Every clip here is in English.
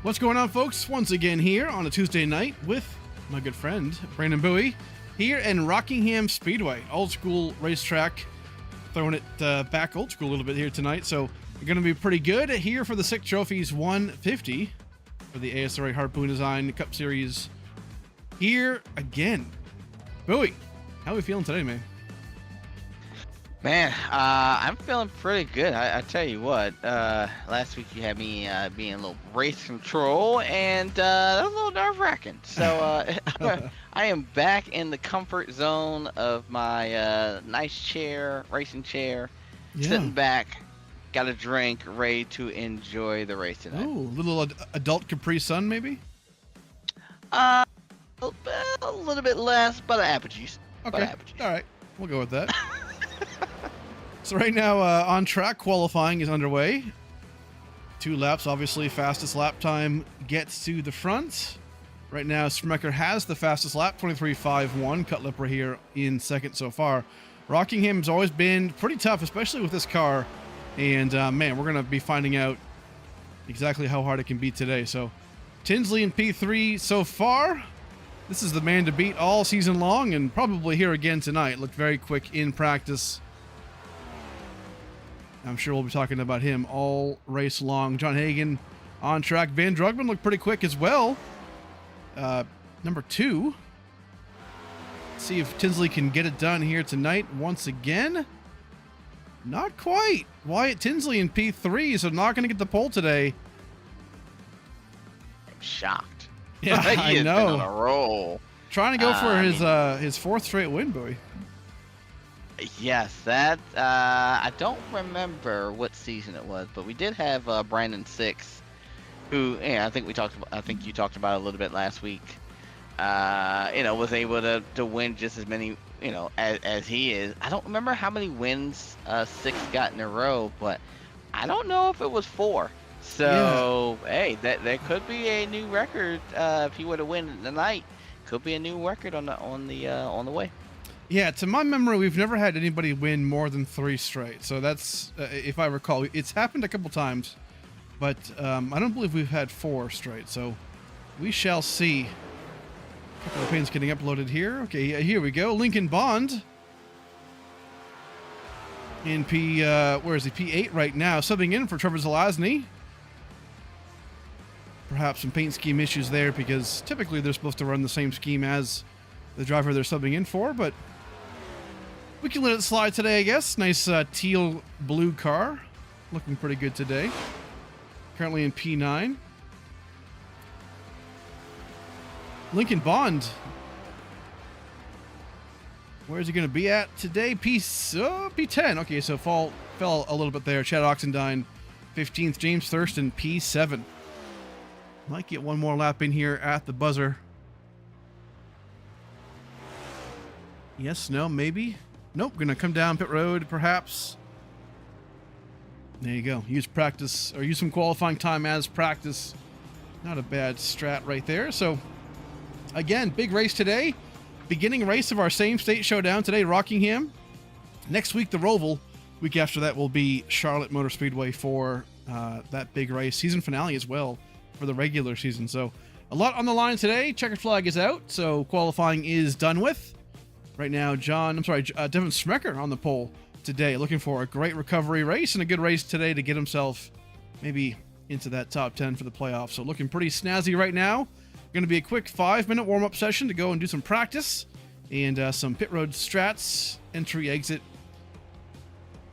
What's going on, folks? Once again here on a Tuesday night with my good friend Brandon Bowie here in Rockingham Speedway, old school racetrack. Throwing it back old school a little bit here tonight, so we're going to be pretty good here for the SickTrophies 150 for the ASRA Harpoon Design Cup Series here again. Bowie, how are we feeling today, man? Man, I'm feeling pretty good. I tell you what, last week you had me being a little race control, and that was a little nerve-wracking. So I am back in the comfort zone of my nice chair, racing chair, sitting back, got a drink, ready to enjoy the race tonight. Oh, a little adult Capri Sun, maybe? A little bit less, but an apple juice. Okay, all right, we'll go with that. So right now, on track qualifying is underway. 2 laps, obviously, fastest lap time gets to the front. Right now, Smecker has the fastest lap, 23.51. Cutlip here in second so far. Rockingham's always been pretty tough, especially with this car. And man, we're going to be finding out exactly how hard it can be today. So Tinsley in P3 so far. This is the man to beat all season long and probably here again tonight. Looked very quick in practice. I'm sure we'll be talking about him all race long. John Hagen on track. Van Drugman looked pretty quick as well. Number 2. Let's see if Tinsley can get it done here tonight once again. Not quite. Wyatt Tinsley in P3, so not going to get the pole today. I'm shocked. Yeah, he I know. Been on a roll. Trying to go for his 4th straight win, Bowie. Yes, that I don't remember what season it was, but we did have Brandon Six, who I think you talked about a little bit last week. Was able to win just as many as he is. I don't remember how many wins Six got in a row, but I don't know if it was 4. So hey, that could be a new record if he were to win tonight. Could be a new record on the way. Yeah, to my memory, we've never had anybody win more than 3 straight. So that's, if I recall, it's happened a couple times, but I don't believe we've had 4 straight. So we shall see. A couple of pins getting uploaded here. Okay, here we go. Lincoln Bond in where is he? P8 right now, subbing in for Trevor Zelazny. Perhaps some paint scheme issues there because typically they're supposed to run the same scheme as the driver they're subbing in for, but we can let it slide today, I guess. Nice teal blue car. Looking pretty good today. Currently in P9. Lincoln Bond. Where's he going to be at today? P10. Okay, so fell a little bit there. Chad Oxendine, 15th. James Thurston, P7. Might get one more lap in here at the buzzer. Yes, no, maybe. Nope, gonna come down pit road, perhaps. There you go. Use practice, or use some qualifying time as practice. Not a bad strat right there. So, again, big race today. Beginning race of our same state showdown today, Rockingham. Next week, the Roval. Week after that will be Charlotte Motor Speedway for that big race. Season finale as well for the regular season. So, a lot on the line today. Checkered flag is out, so qualifying is done with. Right now, Devin Smecker on the pole today, looking for a great recovery race and a good race today to get himself maybe into that top 10 for the playoffs. So looking pretty snazzy right now. Going to be a quick 5-minute warm-up session to go and do some practice and some pit road strats, entry, exit,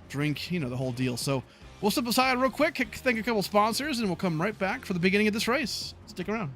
drink, the whole deal. So we'll step aside real quick, thank a couple sponsors, and we'll come right back for the beginning of this race. Stick around.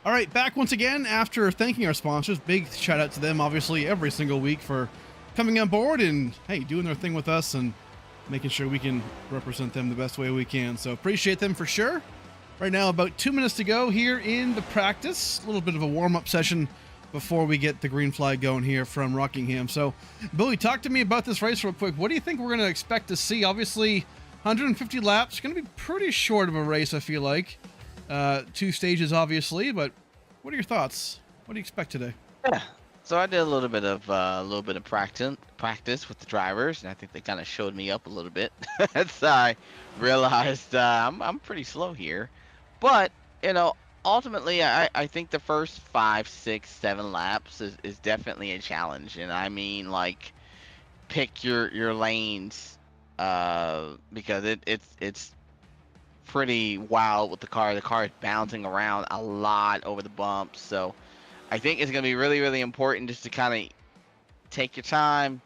All right, back once again after thanking our sponsors. Big shout out to them, obviously, every single week for coming on board and, hey, doing their thing with us and making sure we can represent them the best way we can. So appreciate them for sure. Right now, about 2 minutes to go here in the practice. A little bit of a warm-up session before we get the green flag going here from Rockingham. So, Billy, talk to me about this race real quick. What do you think we're going to expect to see? Obviously, 150 laps. Going to be pretty short of a race, I feel like. 2 stages, obviously, but what are your thoughts? What do you expect today? Yeah. So I did a little bit of practice with the drivers, and I think they kind of showed me up a little bit. So I realized I'm pretty slow here, but ultimately I think the first 5, 6, 7 laps is definitely a challenge, and I mean like pick your lanes because it's pretty wild with the car. The car is bouncing around a lot over the bumps, so I think it's going to be really, really important just to kind of take your time,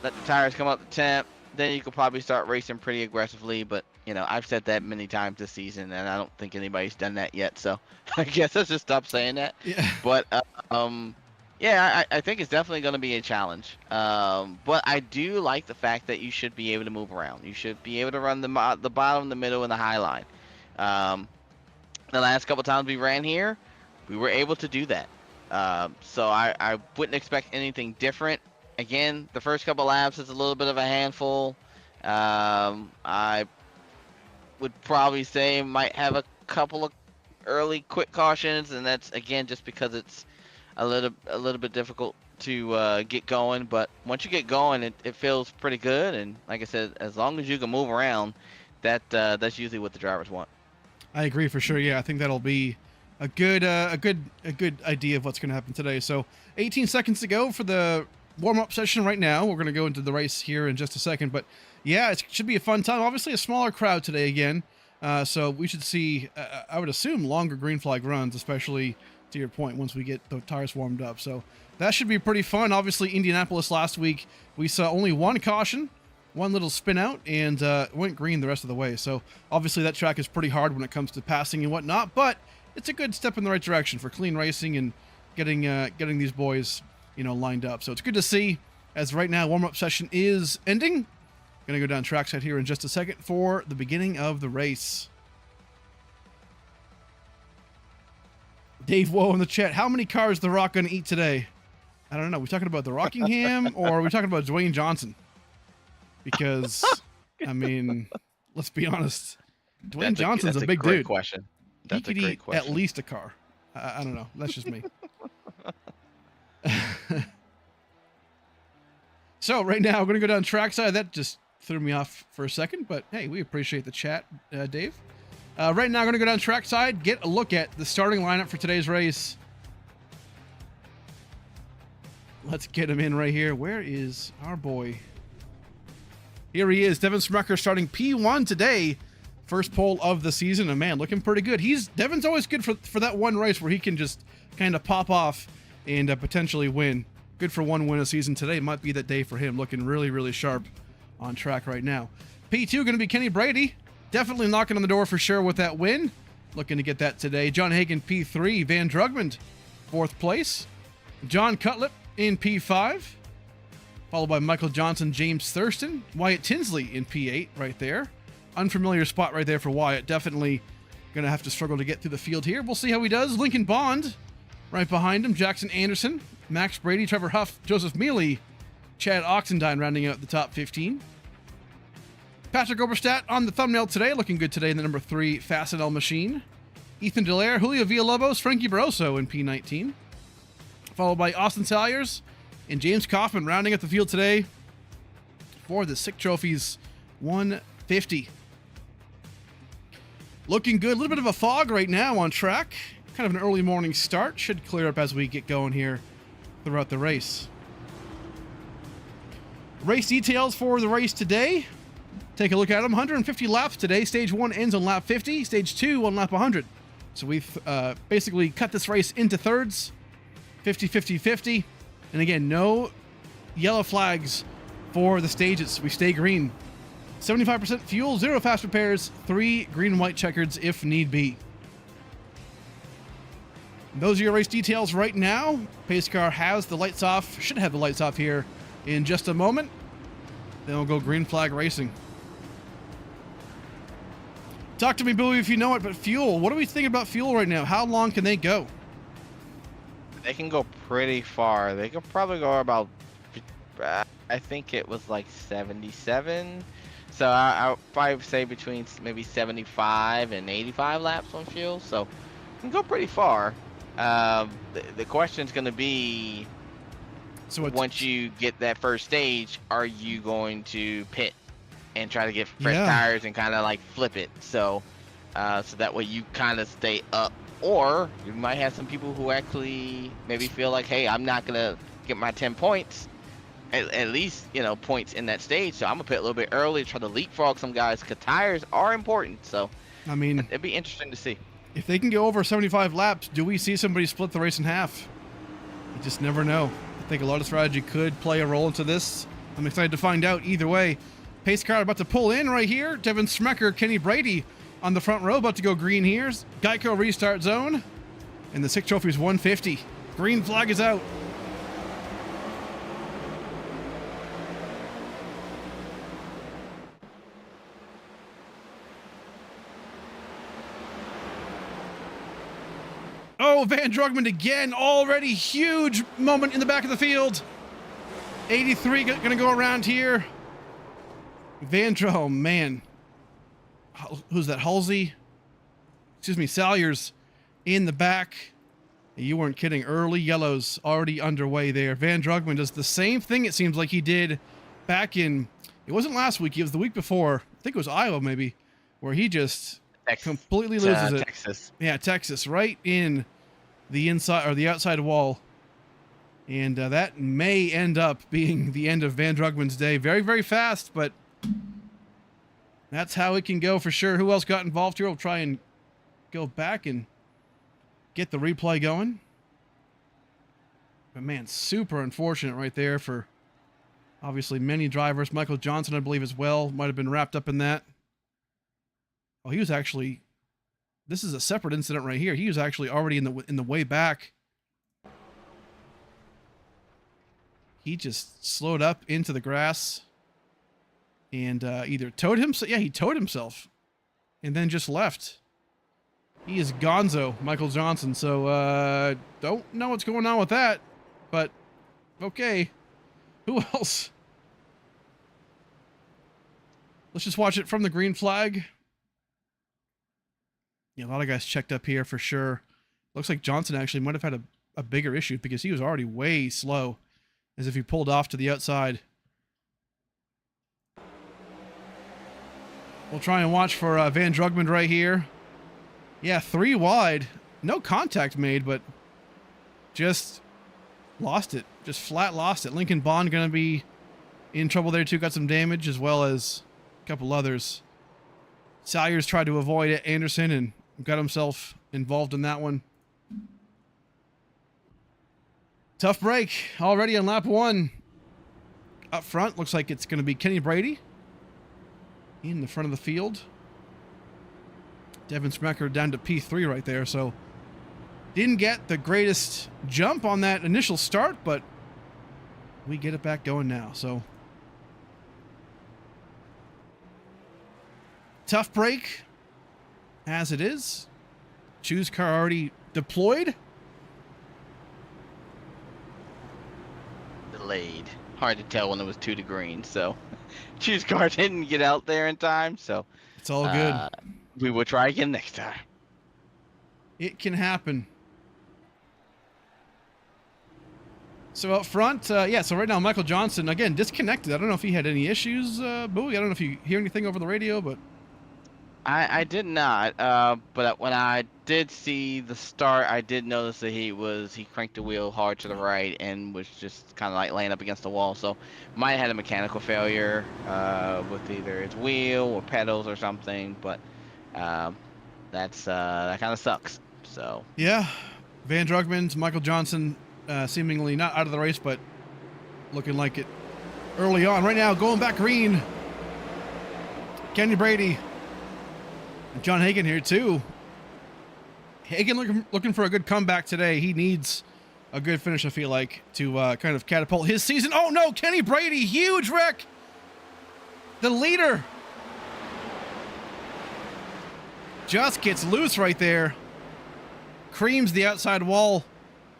let the tires come up to temp, then you could probably start racing pretty aggressively. But, I've said that many times this season, and I don't think anybody's done that yet. So I guess let's just stop saying that. Yeah. But, yeah, I think it's definitely going to be a challenge. But I do like the fact that you should be able to move around. You should be able to run the bottom, the middle, and the high line. The last couple times we ran here, we were able to do that. So I wouldn't expect anything different. Again, the first couple laps is a little bit of a handful. I would probably say might have a couple of early quick cautions, and that's again just because it's a little bit difficult to get going. But once you get going, it feels pretty good. And like I said, as long as you can move around, that's usually what the drivers want. I agree for sure. Yeah, I think that'll be a good idea of what's going to happen today. So 18 seconds to go for the warm-up session right now. We're going to go into the race here in just a second, but yeah, it should be a fun time. Obviously a smaller crowd today again. So we should see, I would assume, longer green flag runs, especially to your point, once we get the tires warmed up. So that should be pretty fun. Obviously Indianapolis last week, we saw only one caution, one little spin out, and went green the rest of the way. So obviously that track is pretty hard when it comes to passing and whatnot, but it's a good step in the right direction for clean racing and getting these boys, lined up. So it's good to see. As right now, warm-up session is ending. Gonna go down trackside here in just a second for the beginning of the race. Dave Woe in the chat. How many cars is The Rock gonna eat today? I don't know. Are we talking about the Rockingham or are we talking about Dwayne Johnson? Because I mean, let's be honest. Dwayne Johnson's a big dude. Question. He could eat at least a car. I don't know. That's just me. So right now, we're going to go down trackside. That just threw me off for a second, but hey, we appreciate the chat, Dave. Right now, I'm going to go down trackside, get a look at the starting lineup for today's race. Let's get him in right here. Where is our boy? Here he is, Devin Smucker starting P1 today. First pole of the season, and man, looking pretty good. Devin's always good for that one race where he can just kind of pop off and potentially win. Good for one win a season. Today might be that day for him, looking really, really sharp on track right now. P2 going to be Kenny Brady. Definitely knocking on the door for sure with that win. Looking to get that today. John Hagan P3, Van Drugmond 4th place. John Cutlip in P5. Followed by Michael Johnson, James Thurston. Wyatt Tinsley in P8 right there. Unfamiliar spot right there for Wyatt. Definitely going to have to struggle to get through the field here. We'll see how he does. Lincoln Bond right behind him. Jackson Anderson, Max Brady, Trevor Huff, Joseph Mealy, Chad Oxendine rounding out the top 15. Patrick Oberstadt on the thumbnail today. Looking good today in the number 3 Fastenal machine. Ethan Delaire, Julio Villalobos, Frankie Barroso in P19. Followed by Austin Salyers and James Kaufman rounding up the field today for the SickTrophies 150. Looking good. A little bit of a fog right now on track. Kind of an early morning start. Should clear up as we get going here throughout the race. Race details for the race today. Take a look at them. 150 laps today. Stage 1 ends on lap 50. Stage 2 on lap 100. So we've basically cut this race into thirds. 50, 50, 50. And again, no yellow flags for the stages. We stay green. 75% fuel, 0 fast repairs, 3 green and white checkers if need be. Those are your race details right now. Pace car has the lights off, should have the lights off here in just a moment. Then we'll go green flag racing. Talk to me, Bowie, if you know it, but fuel. What do we think about fuel right now? How long can they go? They can go pretty far. They could probably go about, I think it was like 77. So I would probably say between maybe 75 and 85 laps on fuel. So you can go pretty far. The question's going to be, so once you get that first stage, are you going to pit and try to get fresh tires and kind of like flip it? So that way you kind of stay up. Or you might have some people who actually maybe feel like, hey, I'm not going to get my 10 points, at least, you know, points in that stage. So I'm going to pit a little bit early, try to leapfrog some guys, because tires are important. So, I mean, it'd be interesting to see. If they can go over 75 laps, do we see somebody split the race in half? You just never know. I think a lot of strategy could play a role into this. I'm excited to find out either way. Pace car about to pull in right here. Devin Smecker, Kenny Brady on the front row, about to go green here. Geico restart zone. And the SickTrophies 150. Green flag is out. Oh, Van Drugman again. Already huge moment in the back of the field. 83 gonna go around here. Oh man. Who's that? Halsey? Excuse me, Salyers in the back. You weren't kidding. Early yellows already underway there. Van Drugman does the same thing, it seems like he did back in, it wasn't last week, it was the week before. I think it was Iowa maybe, where he just completely loses it. Texas. Yeah, Texas, right in the inside or the outside wall. And that may end up being the end of Van Drugman's day. Very, very fast, but that's how it can go for sure. Who else got involved here? We'll try and go back and get the replay going. But man, super unfortunate right there for obviously many drivers. Michael Johnson, I believe, as well, might have been wrapped up in that. Oh, he was actually, this is a separate incident right here. He was actually already in the way back. He just slowed up into the grass and either towed himself. Yeah, he towed himself and then just left. He is gonzo, Michael Johnson. So don't know what's going on with that, but okay. Who else? Let's just watch it from the green flag. Yeah, a lot of guys checked up here for sure. Looks like Johnson actually might have had a bigger issue because he was already way slow, as if he pulled off to the outside. We'll try and watch for Van Drugman right here. Yeah, 3 wide. No contact made, but just lost it. Just flat lost it. Lincoln Bond going to be in trouble there too. Got some damage, as well as a couple others. Salyers tried to avoid it. Anderson and got himself involved in that one. Tough break already on lap 1. Up front, looks like it's going to be Kenny Brady in the front of the field. Devin Smecker down to P3 right there, so didn't get the greatest jump on that initial start, but we get it back going now. So tough break as it is. Choose car already deployed. Delayed. Hard to tell when it was 2 to green, so choose car didn't get out there in time, so it's all good. We will try again next time. It can happen. So up front, yeah, so right now Michael Johnson, again, disconnected. I don't know if he had any issues, Bowie. I don't know if you hear anything over the radio, but... I did not, but when I did see the start, I did notice that he cranked the wheel hard to the right and was just kind of like laying up against the wall. So might have had a mechanical failure with either his wheel or pedals or something, but that kind of sucks. So yeah, Van Drugman's Michael Johnson seemingly not out of the race, but looking like it early on. Right now, going back green. Kenny Brady. John Hagan here too. Hagan looking for a good comeback today. He needs a good finish, I feel like, to kind of catapult his season. Oh no, Kenny Brady, huge wreck. The leader just gets loose right there. Creams the outside wall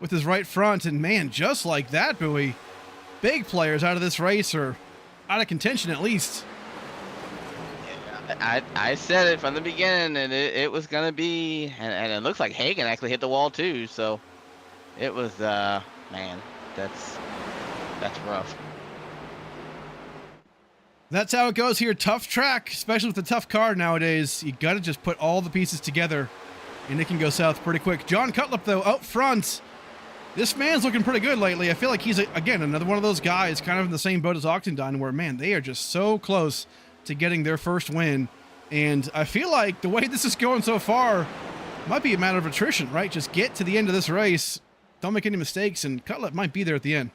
with his right front, and man, just like that, Bowie, big players out of this race, or out of contention at least. I said it from the beginning, and it was gonna be, and it looks like Hagan actually hit the wall too. So it was, man, that's rough. That's how it goes here. Tough track, especially with the tough car nowadays. You got to just put all the pieces together, and it can go south pretty quick. John Cutlip, though, out front. This man's looking pretty good lately. I feel like he's, again, another one of those guys kind of in the same boat as Octandine, where, man, they are just so close to getting their first win. And I feel like the way this is going so far might be a matter of attrition, right? Just get to the end of this race. Don't make any mistakes, and Cutlip might be there at the end.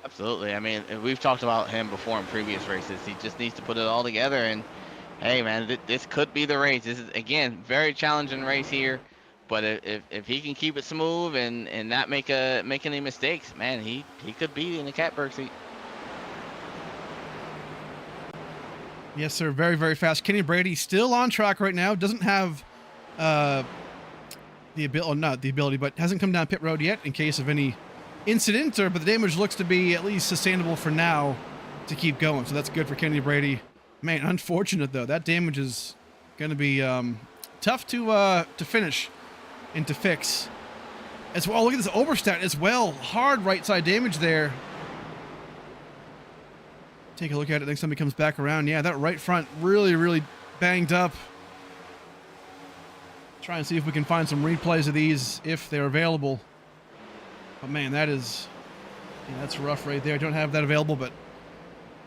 Absolutely. I mean, we've talked about him before in previous races. He just needs to put it all together, and hey, man, this could be the race. This is, again, very challenging race here, but if he can keep it smooth and not make any mistakes, man, he could be in the catbird seat. Yes, sir. Very, very fast. Kenny Brady still on track right now. Doesn't have the ability, not the ability, but hasn't come down pit road yet in case of any incident, but the damage looks to be at least sustainable for now to keep going. So that's good for Kenny Brady. Man, unfortunate though. That damage is going to be tough to finish and to fix. As well, look at this Oberstadt as well. Hard right side damage there. Take a look at it next time he comes back around. Yeah, that right front really, really banged up. Try and see if we can find some replays of these if they're available. But man, that's rough right there. I don't have that available, but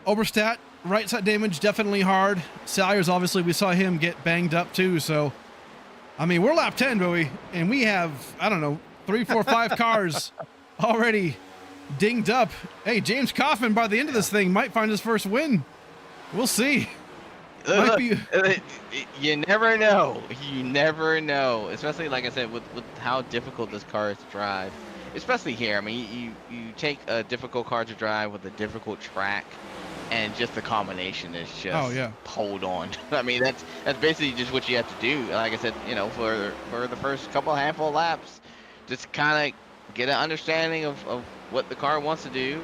Oberstadt, right side damage, definitely hard. Salyers, obviously, we saw him get banged up too. So, I mean, we're lap 10, Bowie, and we have, I don't know, 3, 4, 5 cars already dinged up. Hey, James Kaufman, by the end of this thing, might find his first win. We'll see. You never know. You never know. Especially, like I said, with how difficult this car is to drive. Especially here. I mean, you take a difficult car to drive with a difficult track, and just the combination is just hold on. I mean, that's basically just what you have to do. Like I said, you know, for the first handful of laps, just kind of get an understanding of what the car wants to do,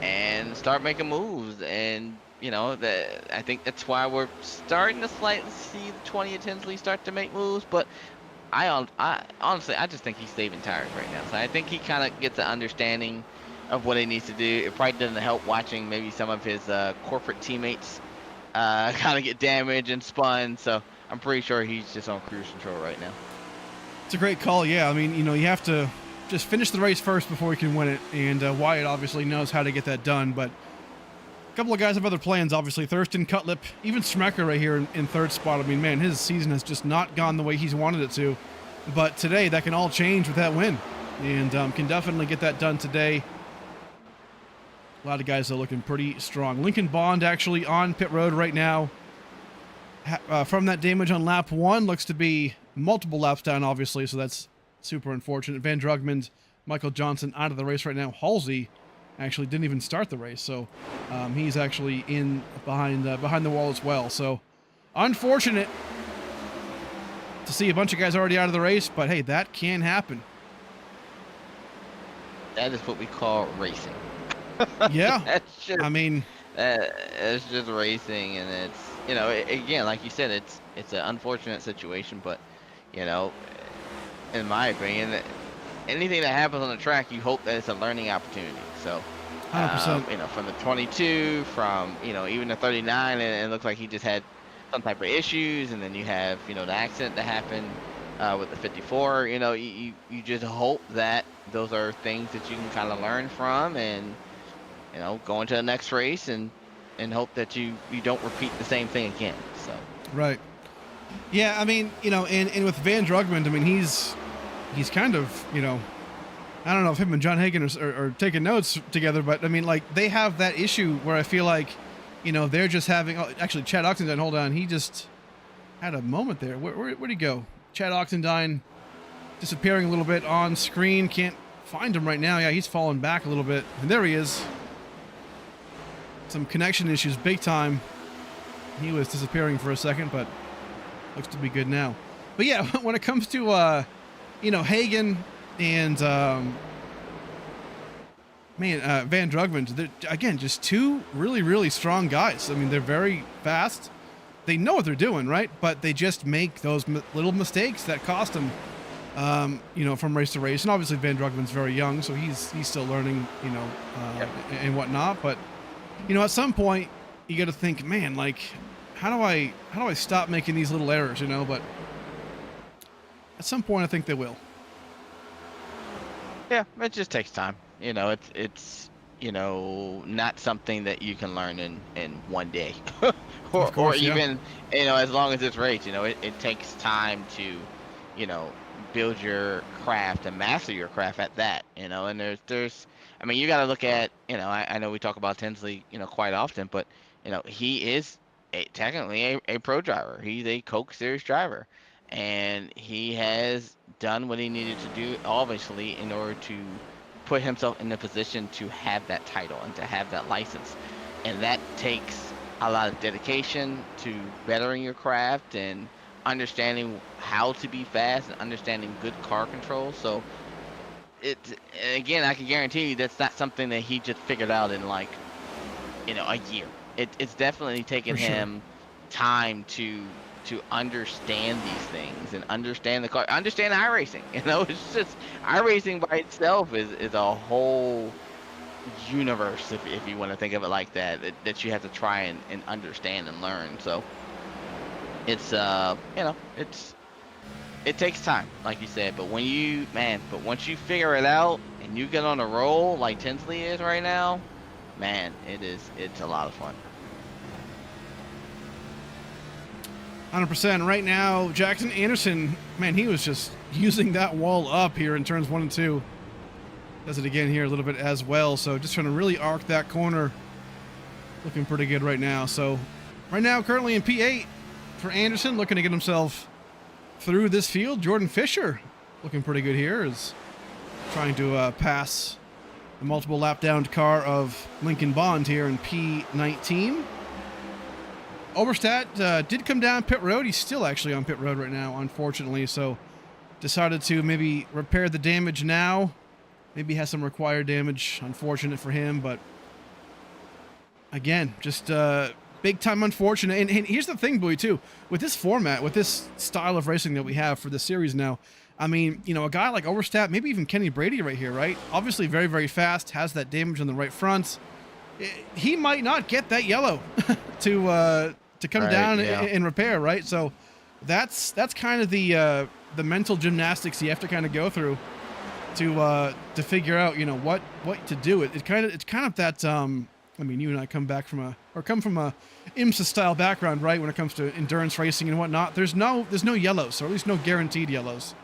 and start making moves. And you know, I think that's why we're starting to slightly see the 20 of Tinsley start to make moves, but I honestly, I just think he's saving tires right now. So I think he kind of gets an understanding of what he needs to do. It probably doesn't help watching maybe some of his corporate teammates kind of get damaged and spun. So I'm pretty sure he's just on cruise control right now. It's a great call. Yeah, I mean, you know, you have to just finish the race first before you can win it. And Wyatt obviously knows how to get that done. But a couple of guys have other plans, obviously. Thurston, Cutlip, even Schmecker right here in third spot. I mean, man, his season has just not gone the way he's wanted it to. But today, that can all change with that win. And can definitely get that done today. A lot of guys are looking pretty strong. Lincoln Bond actually on pit road right now. From that damage on lap 1, looks to be multiple laps down, obviously, so that's super unfortunate. Van Drugmund, Michael Johnson out of the race right now. Halsey actually didn't even start the race, so he's actually in behind the wall as well. So unfortunate to see a bunch of guys already out of the race, but hey, that can happen. That is what we call racing. Yeah, that's just, I mean, it's just racing, and it's, you know, again, like you said, it's an unfortunate situation, but you know, in my opinion, anything that happens on the track, you hope that it's a learning opportunity. So, 100%. You know, from the 22, from, you know, even the 39, and it looks like he just had some type of issues, and then you have, you know, the accident that happened with the 54. You know, you just hope that those are things that you can kind of learn from, and you know, go into the next race and hope that you don't repeat the same thing again. So right. Yeah, I mean, you know, and with Van Drugmund, I mean, he's kind of, you know, I don't know if him and John Hagan are taking notes together, but I mean, like, they have that issue where I feel like, you know, they're just having, actually, Chad Oxenden, hold on, he just had a moment there. Where'd he go? Chad Oxendine disappearing a little bit on screen. Can't find him right now. Yeah, he's fallen back a little bit. And there he is. Some connection issues big time. He was disappearing for a second, but looks to be good now. But yeah, when it comes to, Hagen and, Van Drugman, they're, again, just two really, really strong guys. I mean, they're very fast. They know what they're doing, right? But they just make those little mistakes that cost them, from race to race. And obviously Van Drugman's very young, so he's still learning, and whatnot. But, at some point you got to think, man, like, how do I stop making these little errors, But at some point I think they will. Yeah, it just takes time. It's not something that you can learn in one day, or even as long as it's race. It takes time to build your craft and master your craft at that. And there's you got to look at I know we talk about Tinsley quite often, but he is technically a pro driver. He's a Coke Series driver, and he has done what he needed to do, obviously, in order to put himself in the position to have that title and to have that license. And that takes a lot of dedication to bettering your craft and understanding how to be fast and understanding good car control. So again, I can guarantee you that's not something that he just figured out in a year. It's definitely taken him time to understand these things and understand the car, understand iRacing. It's just iRacing by itself is a whole universe, if you want to think of it like that you have to try and understand and learn. So it's it takes time, like you said, but once you figure it out and you get on a roll like Tinsley is right now, man, it's a lot of fun. 100%. Right now, Jackson Anderson, man, he was just using that wall up here in turns 1 and 2. Does it again here a little bit as well. So just trying to really arc that corner. Looking pretty good right now. So right now, currently in P8 for Anderson, looking to get himself through this field. Jordan Fisher looking pretty good here, is trying to pass the multiple lap down car of Lincoln Bond here in P19. Oberstadt did come down pit road. He's still actually on pit road right now, unfortunately. So decided to maybe repair the damage now. Maybe has some required damage. Unfortunate for him, but again, just big time unfortunate. And here's the thing, Bowie, too. With this format, with this style of racing that we have for the series now, I mean, a guy like Oberstadt, maybe even Kenny Brady right here, right? Obviously very, very fast, has that damage on the right front. He might not get that yellow to come down and repair, right? So that's kind of the mental gymnastics you have to kind of go through to figure out what to do. It's kind of that you and I come from a IMSA style background, right? When it comes to endurance racing and whatnot, there's no yellows, or at least no guaranteed yellows.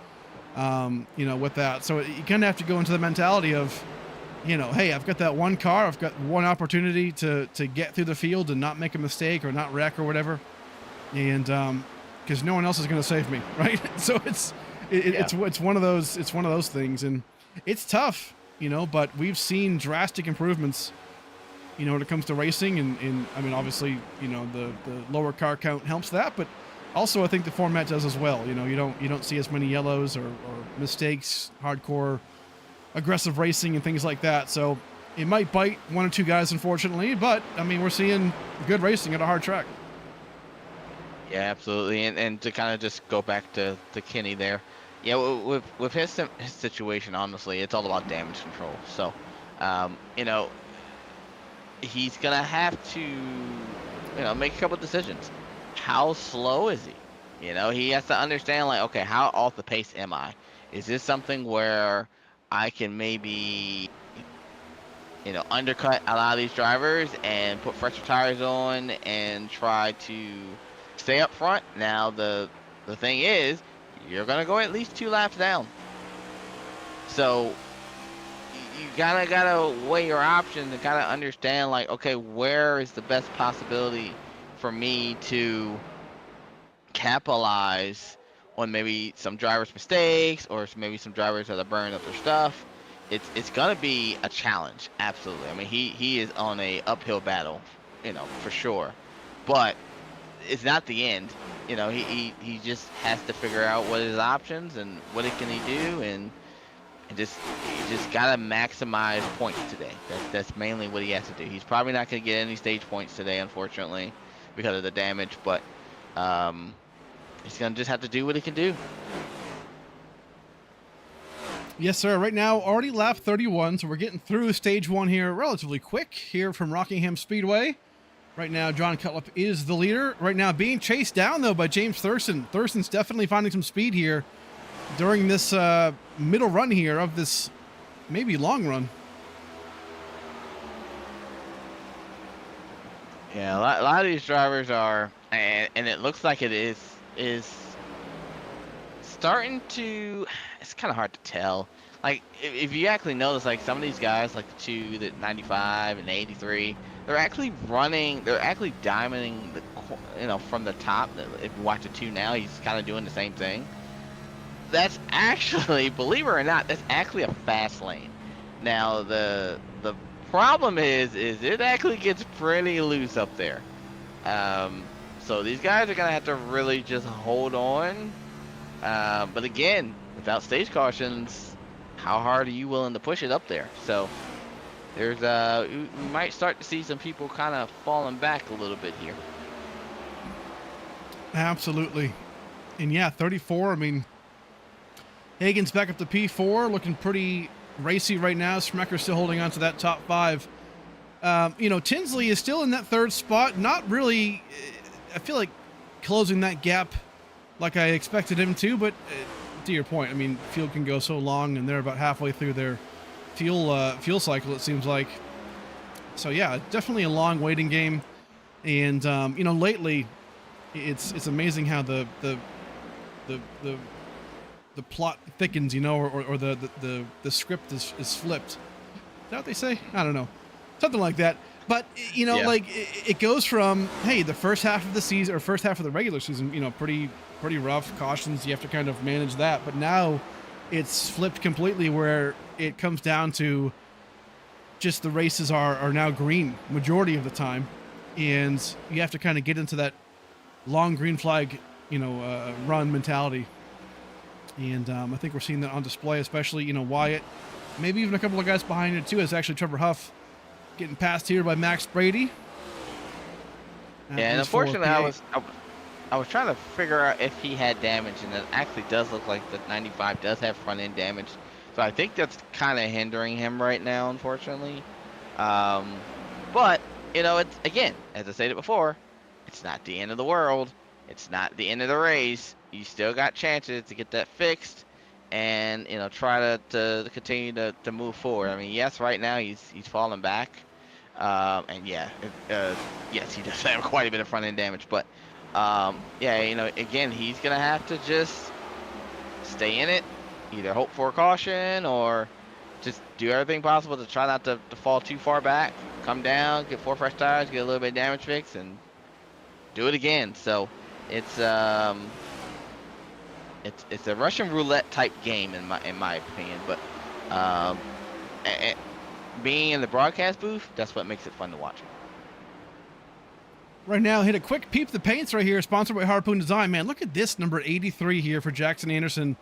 With that, so you kind of have to go into the mentality of, hey, I've got that one car, I've got one opportunity to get through the field and not make a mistake or not wreck or whatever, and because no one else is going to save me, right? So it's one of those things, and it's tough, but we've seen drastic improvements, when it comes to racing, and I mean, obviously, the lower car count helps that, but also I think the format does as well. You don't see as many yellows or mistakes, hardcore aggressive racing and things like that. So it might bite one or two guys, unfortunately, but I mean, we're seeing good racing at a hard track. Yeah, absolutely. And to kind of just go back to Kenny there, with his situation, honestly, it's all about damage control. So, he's gonna have to, make a couple decisions. How slow is he? He has to understand, okay, how off the pace am I? Is this something where I can maybe, undercut a lot of these drivers and put fresher tires on and try to stay up front? Now, the thing is, you're going to go at least 2 laps down. So you gotta weigh your options and gotta understand, okay, where is the best possibility for me to capitalize on maybe some drivers' mistakes or maybe some drivers that are burning up their stuff. It's gonna be a challenge, absolutely. I mean, he is on a uphill battle, for sure. But it's not the end. He just has to figure out what his options and what it can he do, and he just gotta maximize points today. That's mainly what he has to do. He's probably not gonna get any stage points today, unfortunately, because of the damage. But he's gonna just have to do what he can do. Yes, sir. Right now, already lap 31, so we're getting through stage 1 here relatively quick here from Rockingham Speedway. Right now, John Cutlip is the leader. Right now, being chased down, though, by James Thurston. Thurston's definitely finding some speed here during this middle run here of this maybe long run. Yeah, a lot of these drivers are, and it looks like it is starting to. It's kind of hard to tell. Like if you actually notice, like some of these guys, like the 2, the 95 and the 83, they're actually running. They're actually diamonding from the top. If you watch the 2 now, he's kind of doing the same thing. That's actually, believe it or not, that's actually a fast lane. Now the problem is it actually gets pretty loose up there. So these guys are gonna have to really just hold on. But again, without stage cautions, how hard are you willing to push it up there? So there's we might start to see some people kind of falling back a little bit here. Absolutely. And yeah, 34, I mean, Hagan's back up to P4, looking pretty racy right now. Smecker's still holding on to that top 5. Tinsley is still in that 3rd spot. Not really, I feel like, closing that gap like I expected him to, but to your point, I mean, field can go so long, and they're about halfway through their fuel cycle, it seems like. So yeah, definitely a long waiting game. And lately, it's amazing how the plot thickens, or the script is flipped. Is that what they say? I don't know, something like that. But Yeah. like it goes from, hey, the first half of the season or first half of the regular season, pretty rough, cautions, you have to kind of manage that. But now it's flipped completely, where it comes down to just the races are now green majority of the time, and you have to kind of get into that long green flag run mentality. And I think we're seeing that on display, especially Wyatt, maybe even a couple of guys behind it too, as actually Trevor Huff getting passed here by Max Brady. Yeah, and unfortunately, I was trying to figure out if he had damage, and it actually does look like the 95 does have front end damage. So I think that's kind of hindering him right now, unfortunately. But it's, again, as I stated before, it's not the end of the world. It's not the end of the race. You still got chances to get that fixed, and try to continue to move forward. I mean, yes, right now he's falling back, and yeah, yes, he does have quite a bit of front end damage. But yeah, again, he's gonna have to just stay in it, either hope for a caution or just do everything possible to try not to fall too far back, come down, get 4 fresh tires, get a little bit of damage fix, and do it again. So it's a Russian roulette type game in my opinion. But being in the broadcast booth, that's what makes it fun to watch. Right now, hit a quick peep the paints right here, sponsored by Harpoon Design. Man, look at this number 83 here for Jackson Anderson.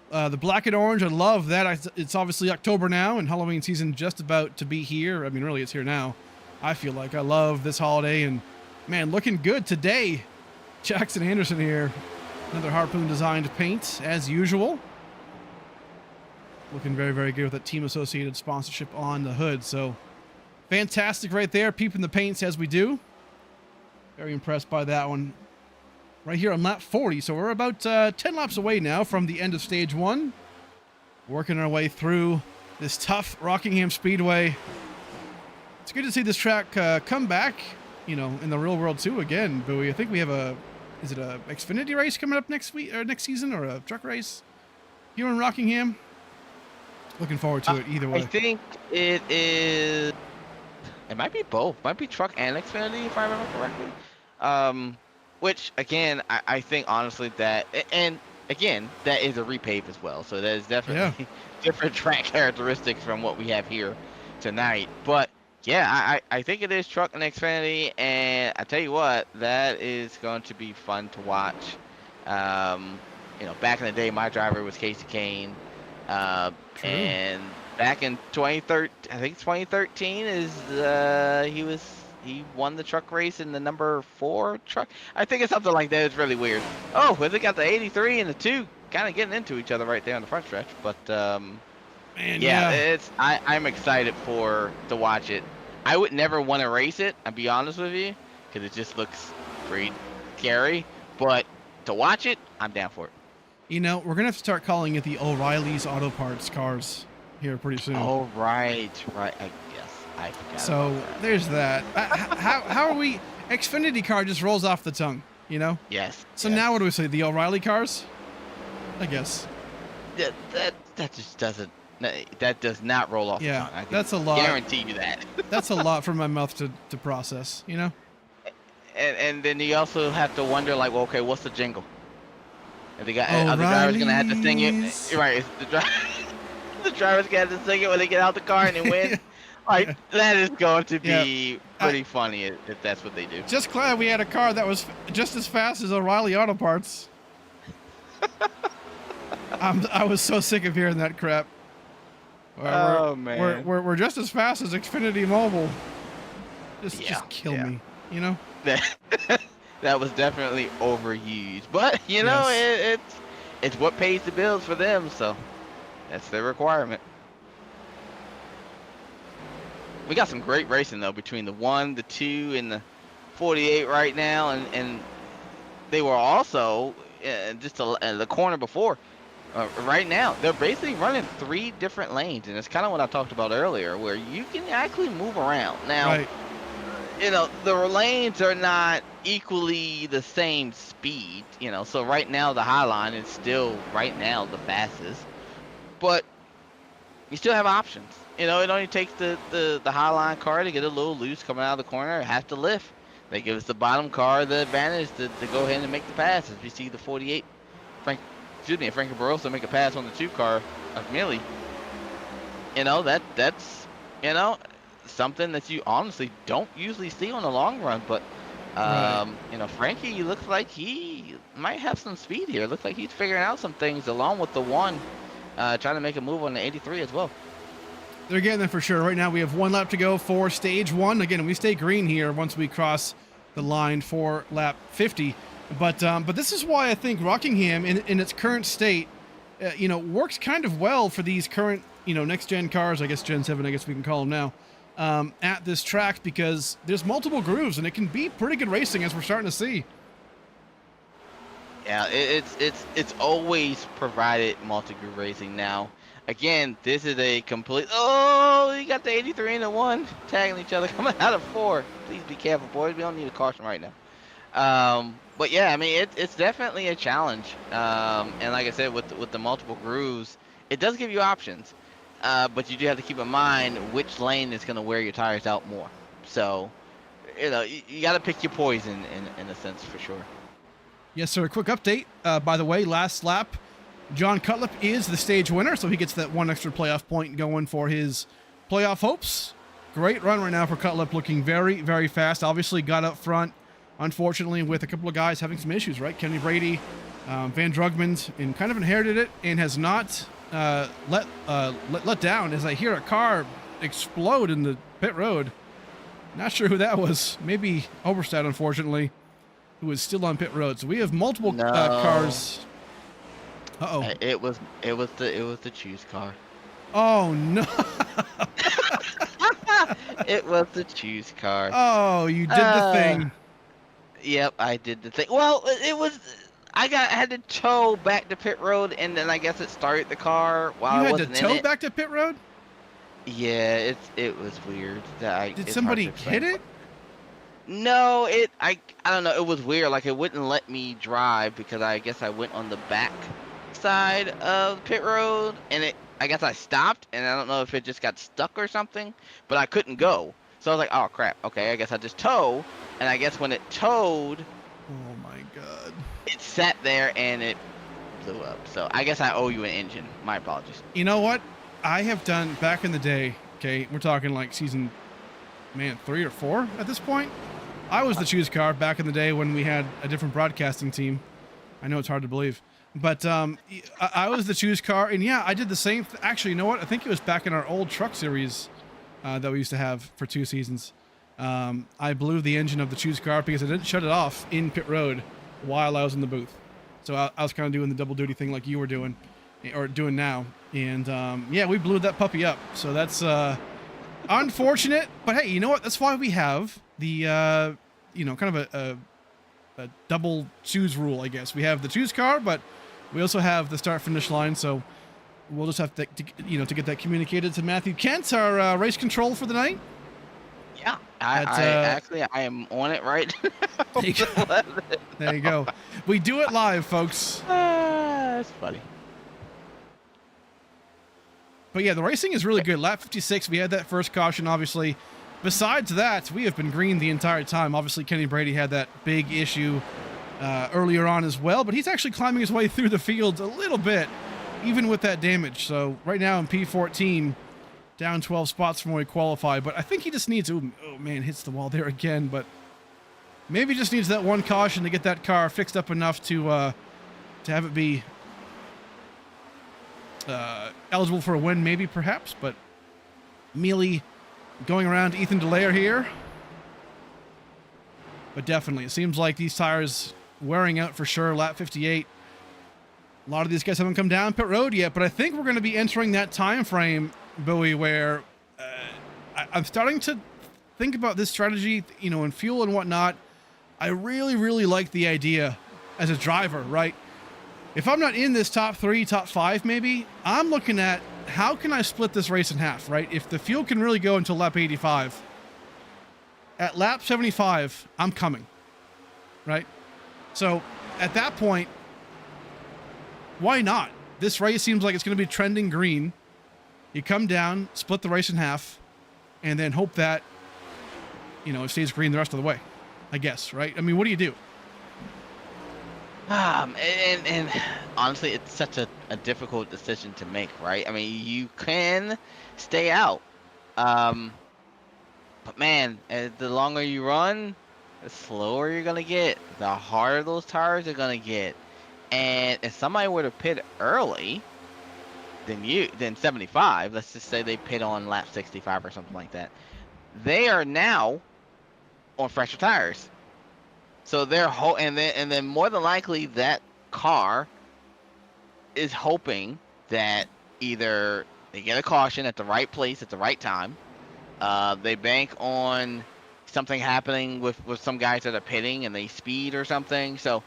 The black and orange, I love that. It's obviously October now, and Halloween season just about to be here. I mean, really, it's here now. I feel like I love this holiday, and man, looking good today. Jackson Anderson here. Another Harpoon designed paint, as usual. Looking very, very good with that team associated sponsorship on the hood. So fantastic right there. Peeping the paints as we do. Very impressed by that one. Right here on lap 40. So we're about 10 laps away now from the end of stage 1. Working our way through this tough Rockingham Speedway. It's good to see this track come back, in the real world too again, Bowie. I think we have is it a Xfinity race coming up next week or next season, or a truck race here in Rockingham? Looking forward to it either way. I think it is. It might be both. Might be truck and Xfinity, if I remember correctly. Which again, I think honestly that, and again, that is a repave as well, so that is Yeah. definitely different track characteristics from what we have here tonight. But yeah, I think it is Truck and Xfinity, and I tell you what, that is going to be fun to watch. Um, back in the day, my driver was Casey Kane, True. and back in 2013, I think 2013 is he won the truck race in the number 4 truck. I think it's something like that. It's really weird. Oh, well, they got the 83 and the 2 kind of getting into each other right there on the front stretch. But Man, yeah, yeah. I'm excited to watch it. I would never want to race it. I'll be honest with you, because it just looks pretty scary. But to watch it, I'm down for it. We're gonna have to start calling it the O'Reilly's Auto Parts cars here pretty soon. Oh, right. I guess I forgot So about that. there's that. How are we? Xfinity car just rolls off the tongue, Yes. So yes. now what do we say? The O'Reilly cars? I guess. That just doesn't. That does not roll off Yeah, the tongue. I can that's a lot. guarantee you that. That's a lot for my mouth to process. And then you also have to wonder, like, well, okay, what's the jingle? Are the drivers gonna have to sing it? O'Reilly's. Right? Is the drivers gonna have to sing it when they get out the car and they win? Like, Yeah. that is going to be Yeah. pretty funny if that's what they do. Just glad we had a car that was just as fast as O'Reilly Auto Parts. I was so sick of hearing that crap. Oh, man. We're just as fast as Xfinity Mobile. Just kill yeah. me, That was definitely overused, but Yes. it's what pays the bills for them, so that's their requirement. We got some great racing though between the 1, the 2, and the 48 right now, and they were also just the corner before. Right now, they're basically running 3 different lanes, and it's kind of what I talked about earlier, where you can actually move around. Now, Right. the lanes are not equally the same speed, so right now the High Line is still right now the fastest, but you still have options. It only takes the High Line car to get a little loose coming out of the corner, have to lift. They give us the bottom car the advantage to go ahead and make the pass. As we see the 48, Frankie Barroso make a pass on the 2 car of Millie. That's something that you honestly don't usually see on the long run, but Right. Frankie looks like he might have some speed here. Looks like he's figuring out some things along with the 1, trying to make a move on the 83 as well. They're getting there for sure. Right now we have 1 lap to go for stage 1. Again, we stay green here once we cross the line for lap 50. But this is why I think Rockingham in its current state, works kind of well for these current, next gen cars. I guess Gen 7, I guess we can call them now. At this track, because there's multiple grooves and it can be pretty good racing, as we're starting to see. Yeah, it's always provided multi-groove racing. Now, again, this is a complete. Oh, you got the 83 and the 1 tagging each other coming out of 4. Please be careful, boys. We don't need a caution right now. But yeah, I mean, it's definitely a challenge. And like I said, with the multiple grooves, it does give you options. But you do have to keep in mind which lane is going to wear your tires out more. So, you got to pick your poison in a sense for sure. Yes, sir. A quick update. By the way, last lap, John Cutlip is the stage winner, so he gets that 1 extra playoff point going for his playoff hopes. Great run right now for Cutlip, looking very, very fast. Obviously got up front, unfortunately, with a couple of guys having some issues, right? Kenny Brady, Van Drugmans, and kind of inherited it and has not let down, as I hear a car explode in the pit road. Not sure who that was. Maybe Oberstadt, unfortunately, who is still on pit road. So we have multiple No. cars. Uh-oh. It was the choose car. Oh, no. It was the choose car. Oh, you did the thing. Yep, I did the thing. Well, it was. I had to tow back to pit road, and then I guess it started the car while You I had wasn't to in tow it. back to pit road? Yeah, it was weird. Did somebody hit it? No, I don't know. It was weird. Like, it wouldn't let me drive because I guess I went on the back side of pit road, and I guess I stopped, and I don't know if it just got stuck or something, but I couldn't go. So I was like, oh crap. Okay, I guess I just tow, and I guess when it towed, Oh, my God. it sat there and it blew up. So I guess I owe you an engine. My apologies. You know what? I have done back in the day. Okay, we're talking like season, man, 3 or 4 at this point. I was the choose car back in the day when we had a different broadcasting team. I know it's hard to believe, but I was the choose car, and yeah, I did the same. Actually, you know what? I think it was back in our old truck series that we used to have for 2 seasons. I blew the engine of the choose car because I didn't shut it off in pit road while I was in the booth. So I was kind of doing the double duty thing like you were doing, or doing now. And yeah, we blew that puppy up. So that's unfortunate. But hey, you know what? That's why we have the, you know, kind of a double choose rule, I guess. We have the choose car, but we also have the start finish line. So we'll just have to get that communicated to Matthew Kent, our race control for the night. Yeah, I am on it right now. There you go. We do it live, folks. That's funny. But yeah, the racing is really good. Lap 56, we had that first caution, obviously. Besides that, we have been green the entire time. Obviously, Kenny Brady had that big issue earlier on as well, but he's actually climbing his way through the field a little bit, even with that damage. So right now in P14, down 12 spots from where he qualified, but I think he just needs, oh man, hits the wall there again, but maybe just needs that one caution to get that car fixed up enough to have it be eligible for a win, maybe, perhaps. But Mealy going around Ethan Delaire here. But definitely, it seems like these tires wearing out for sure. Lap 58. A lot of these guys haven't come down pit road yet, but I think we're going to be entering that time frame, Bowie, where I'm starting to think about this strategy, you know, in fuel and whatnot. I really, really like the idea as a driver, right? If I'm not in this top 3, top 5, maybe, I'm looking at how can I split this race in half, right? If the fuel can really go until lap 85, at lap 75, I'm coming, right? So at that point, why not? This race seems like it's going to be trending green. You come down, split the race in half, and then hope that, you know, it stays green the rest of the way, I guess, right? I mean, what do you do? And honestly, it's such a difficult decision to make, right? I mean, you can stay out, but man, the longer you run, the slower you're gonna get, the harder those tires are gonna get. And if somebody were to pit early, then 75, let's just say they pit on lap 65 or something like that, they are now on fresher tires. So they're and then more than likely that car is hoping that either they get a caution at the right place at the right time, they bank on something happening with some guys that are pitting and they speed or something. So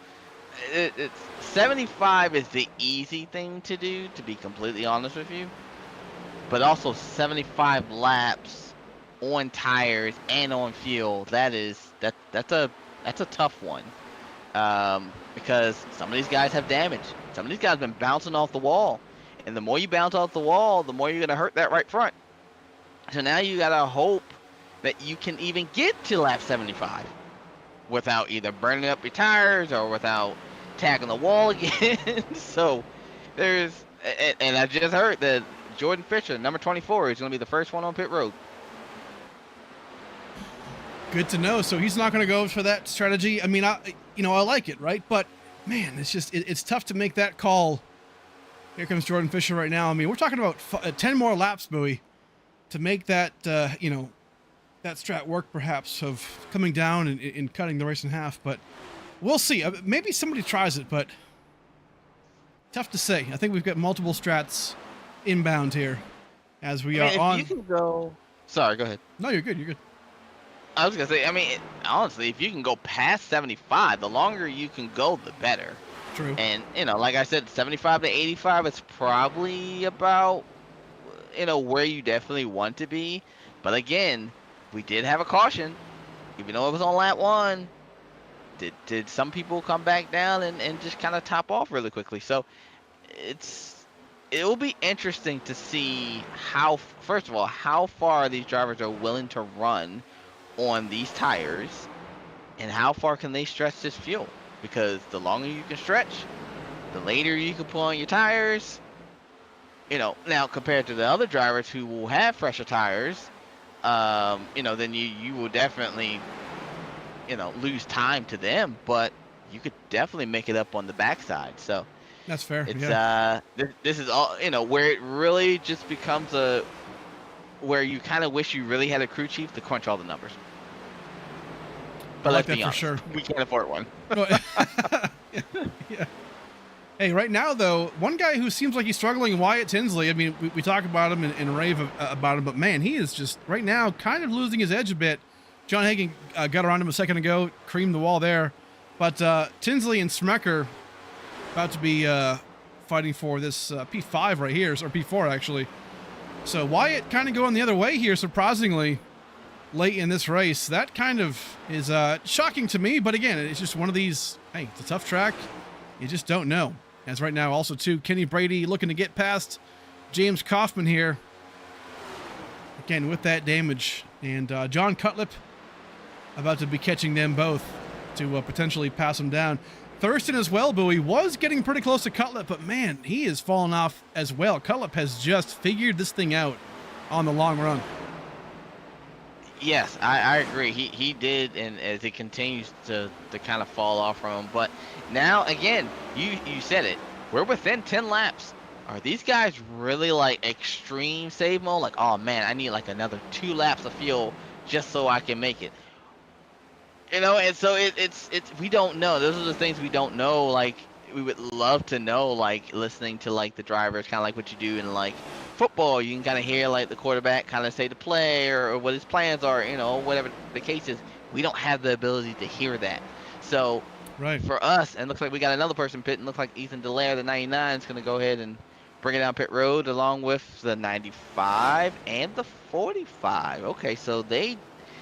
it's 75 is the easy thing to do, to be completely honest with you. But also 75 laps on tires and on fuel, that's a tough one, because some of these guys have damage. Some of these guys have been bouncing off the wall, and the more you bounce off the wall, the more you're gonna hurt that right front. So now you gotta hope that you can even get to lap 75 without either burning up your tires or without tagging the wall again. So there's, and I just heard that Jordan Fisher, number 24, is gonna be the first one on pit road. Good to know. So he's not going to go for that strategy. I mean, I like it, right? But man, it's just, it's tough to make that call. Here comes Jordan Fisher right now. I mean, we're talking about 10 more laps, Bowie, to make that, that strat work, perhaps, of coming down and cutting the race in half. But we'll see. Maybe somebody tries it, but tough to say. I think we've got multiple strats inbound here as we are on. You can go. Sorry, go ahead. No, you're good. You're good. I was gonna say, I mean, honestly, if you can go past 75, the longer you can go, the better. True. And, like I said, 75 to 85 is probably about, where you definitely want to be. But again, we did have a caution, even though it was on lap 1. Did some people come back down and just kind of top off really quickly? So it will be interesting to see first of all, how far these drivers are willing to run on these tires, and how far can they stretch this fuel, because the longer you can stretch, the later you can put on your tires, now compared to the other drivers who will have fresher tires, then you will definitely, lose time to them, but you could definitely make it up on the backside. So That's fair. it's Yeah. this is all, where it really just becomes where you kind of wish you really had a crew chief to crunch all the numbers. But I like let's that be for honest, sure. we can't afford one. Yeah. Hey, right now though, one guy who seems like he's struggling, Wyatt Tinsley. I mean, we talk about him and rave about him, but man, he is just right now kind of losing his edge a bit. John Hagen got around him a second ago, creamed the wall there, but Tinsley and Smecker about to be fighting for this P5 right here, or P4 actually. So Wyatt kind of going the other way here, surprisingly, late in this race. That kind of is shocking to me, but again, it's just one of these, hey, it's a tough track. You just don't know. As right now, also, too, Kenny Brady looking to get past James Kaufman here. Again, with that damage. And John Cutlip about to be catching them both to potentially pass them down. Thurston as well, Bowie, was getting pretty close to Cutlip, but man, he is falling off as well. Cutlip has just figured this thing out on the long run. Yes, I agree. He did, and as it continues to kind of fall off from him. But now, again, you said it. We're within 10 laps. Are these guys really like extreme save mode? Like, oh man, I need like another 2 laps of fuel just so I can make it. And so it's we don't know. Those are the things we don't know. Like, we would love to know, like listening to like the drivers, kind of like what you do in like football. You can kind of hear like the quarterback kind of say the play or what his plans are, whatever the case is. We don't have the ability to hear that. So right. For us, and looks like we got another person pitting. Looks like Ethan Delaire, the 99, is going to go ahead and bring it down pit road along with the 95 and the 45. Okay, so they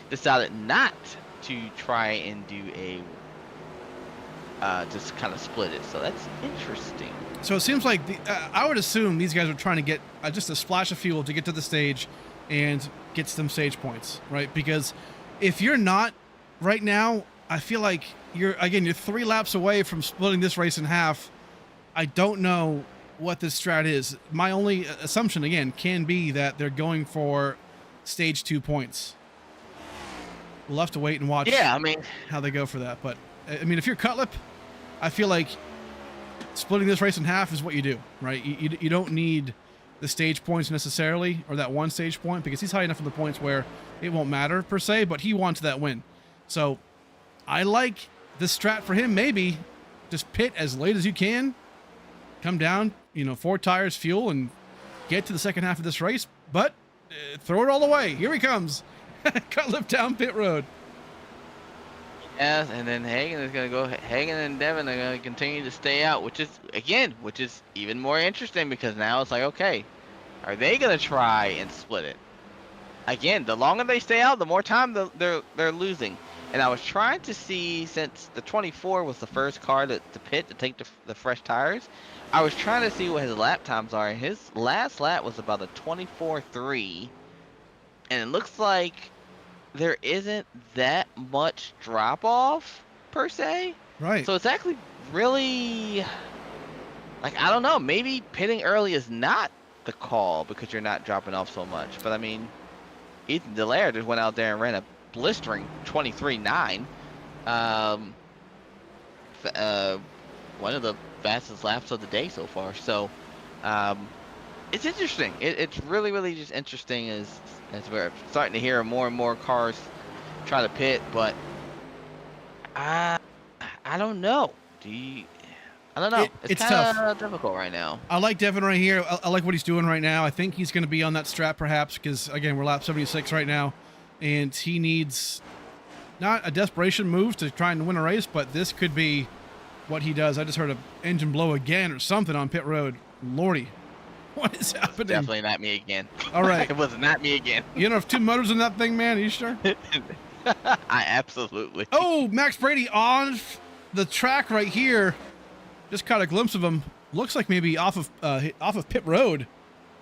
decided not to try and do a just kind of split it. So that's interesting. So it seems like I would assume these guys are trying to get just a splash of fuel to get to the stage and get some stage points, right? Because if you're not right now, I feel like you're 3 laps away from splitting this race in half. I don't know what this strat is. My only assumption, again, can be that they're going for stage 2 points. We'll have to wait and watch how they go for that. But, I mean, if you're Cutlip, I feel like splitting this race in half is what you do, right? You don't need the stage points necessarily, or that 1 stage point, because he's high enough in the points where it won't matter per se, but he wants that win. So I like this strat for him. Maybe just pit as late as you can, come down, 4 tires, fuel, and get to the second half of this race, but throw it all away. Here he comes. Cutlip down pit road. Yes, and then Hagen is going to go. Hagen and Devin are going to continue to stay out, which is even more interesting, because now it's like, okay, are they going to try and split it? Again, the longer they stay out, the more time they're losing. And I was trying to see, since the 24 was the first car to pit to take the fresh tires, I was trying to see what his lap times are. And his last lap was about a 24.3, and it looks like there isn't that much drop off per se. Right. So it's actually really, like, I don't know, maybe pitting early is not the call because you're not dropping off so much. But I mean, Ethan Delaire just went out there and ran a blistering 23.9. One of the fastest laps of the day so far. So it's interesting. It's really, really just interesting as we're starting to hear more and more cars try to pit, but I don't know. I don't know. It's kind of difficult right now. I like Devin right here. I like what he's doing right now. I think he's going to be on that strat perhaps because, again, we're lap 76 right now, and he needs not a desperation move to try and win a race, but this could be what he does. I just heard an engine blow again or something on pit road. Lordy. What is happening? Definitely not me again. All right. It was not me again. You don't have 2 motors in that thing, man? Are you sure? I absolutely. Oh, Max Brady on the track right here. Just caught a glimpse of him. Looks like maybe off of pit road.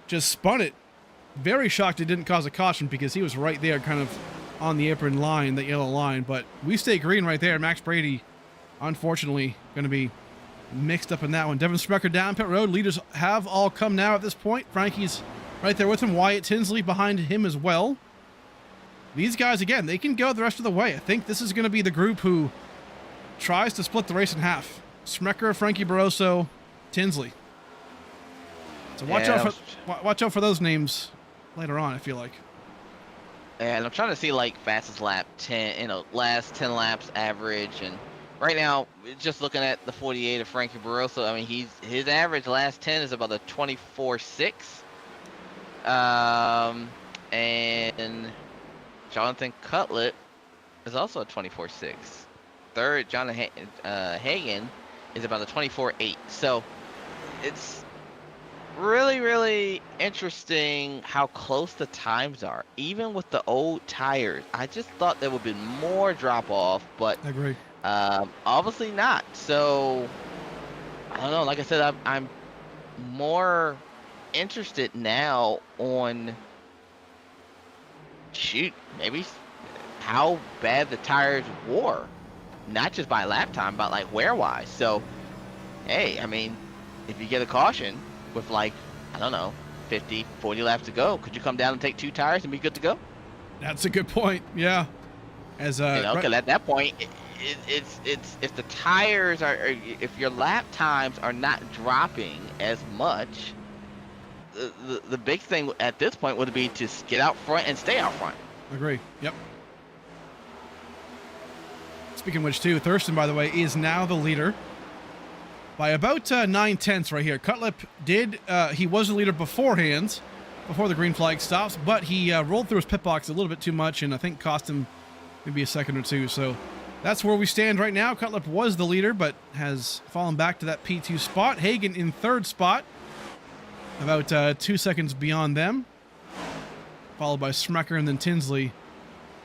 Just spun it. Very shocked it didn't cause a caution because he was right there kind of on the apron line, the yellow line. But we stay green right there. Max Brady, unfortunately, going to be mixed up in that one. Devin Sprecher down pit road. Leaders have all come now at this point. Frankie's right there with him. Wyatt Tinsley behind him as well. These guys, again, they can go the rest of the way. I think this is going to be the group who tries to split the race in half. Sprecher, Frankie Barroso, Tinsley. So watch out for those names later on, I feel like. And I'm trying to see like fastest lap 10, last 10 laps average, and right now just looking at the 48 of Frankie Barroso, I mean his average last 10 is about a 24.6. And Jonathan Cutlip is also a 24.6. Third, Jonathan Hagan is about a 24.8. So it's really, really interesting how close the times are. Even with the old tires, I just thought there would be more drop off, but I agree. Obviously not. So I don't know. Like I said, I'm more interested now on maybe how bad the tires wore, not just by lap time, but like wear wise. So hey, I mean, if you get a caution with like, I don't know, 50, 40 laps to go, could you come down and take 2 tires and be good to go? That's a good point. Yeah. As because at that point, it's if the tires are, if your lap times are not dropping as much, the big thing at this point would be to get out front and stay out front. Agree. Yep. Speaking of which, too, Thurston, by the way, is now the leader by about 9/10 right here. Cutlip he was the leader beforehand, before the green flag stops, but he rolled through his pit box a little bit too much, and I think cost him maybe a second or two. So that's where we stand right now. Cutlip was the leader, but has fallen back to that P2 spot. Hagan in 3rd spot, about 2 seconds beyond them, followed by Sprecher and then Tinsley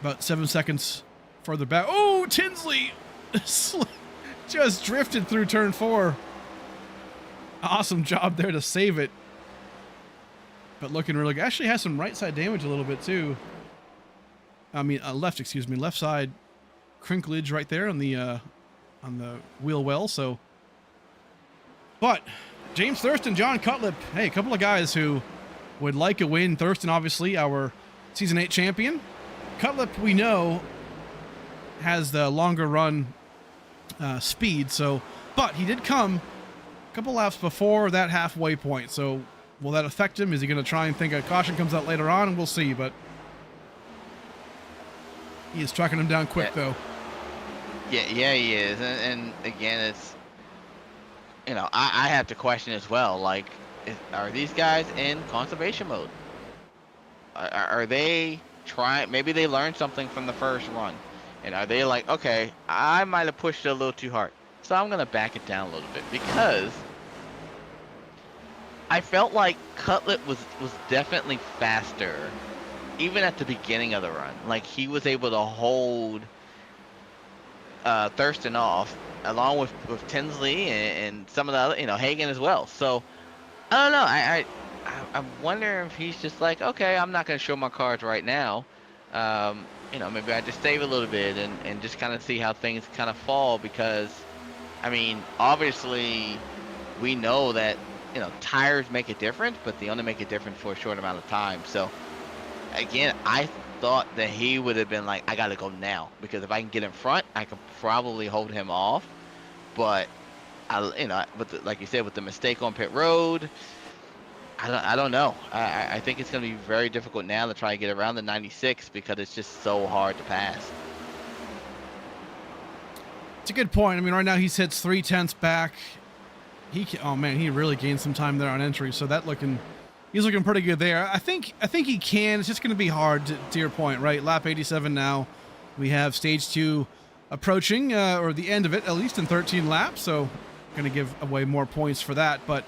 about 7 seconds further back. Oh, Tinsley just drifted through turn 4. Awesome job there to save it. But looking really good. Actually has some right side damage a little bit too. I mean, left side crinklage right there on the wheel well. So, but James Thurston, John Cutlip, hey, a couple of guys who would like a win. Thurston, obviously, our Season 8 champion. Cutlip, we know, has the longer run speed. So, but he did come a couple laps before that halfway point. So, will that affect him? Is he going to try and think a caution comes out later on? We'll see. But he is tracking him down quick, though. Yeah, he is. And again, it's, I have to question as well. Like, are these guys in conservation mode? Are they trying? Maybe they learned something from the first run. And are they like, okay, I might have pushed it a little too hard, so I'm going to back it down a little bit? Because I felt like Cutlip was definitely faster, even at the beginning of the run. Like, he was able to hold Thurston off, along with Tinsley and some of the other, Hagan as well. So, I don't know. I wonder if he's just like, okay, I'm not going to show my cards right now. Maybe I just save a little bit and just kind of see how things kind of fall, because, I mean, obviously we know that, tires make a difference, but they only make a difference for a short amount of time. So, again, I thought that he would have been like, I got to go now, because if I can get in front, I could probably hold him off. But, like you said, with the mistake on pit road, I don't know. I think it's going to be very difficult now to try and get around the 96, because it's just so hard to pass. It's a good point. I mean, right now he sits 3/10 back. Oh man, he really gained some time there on entry. So he's looking pretty good there. I think he can. It's just going to be hard to your point, right? Lap 87 now. We have stage 2 approaching, or the end of it, at least in 13 laps. So going to give away more points for that. But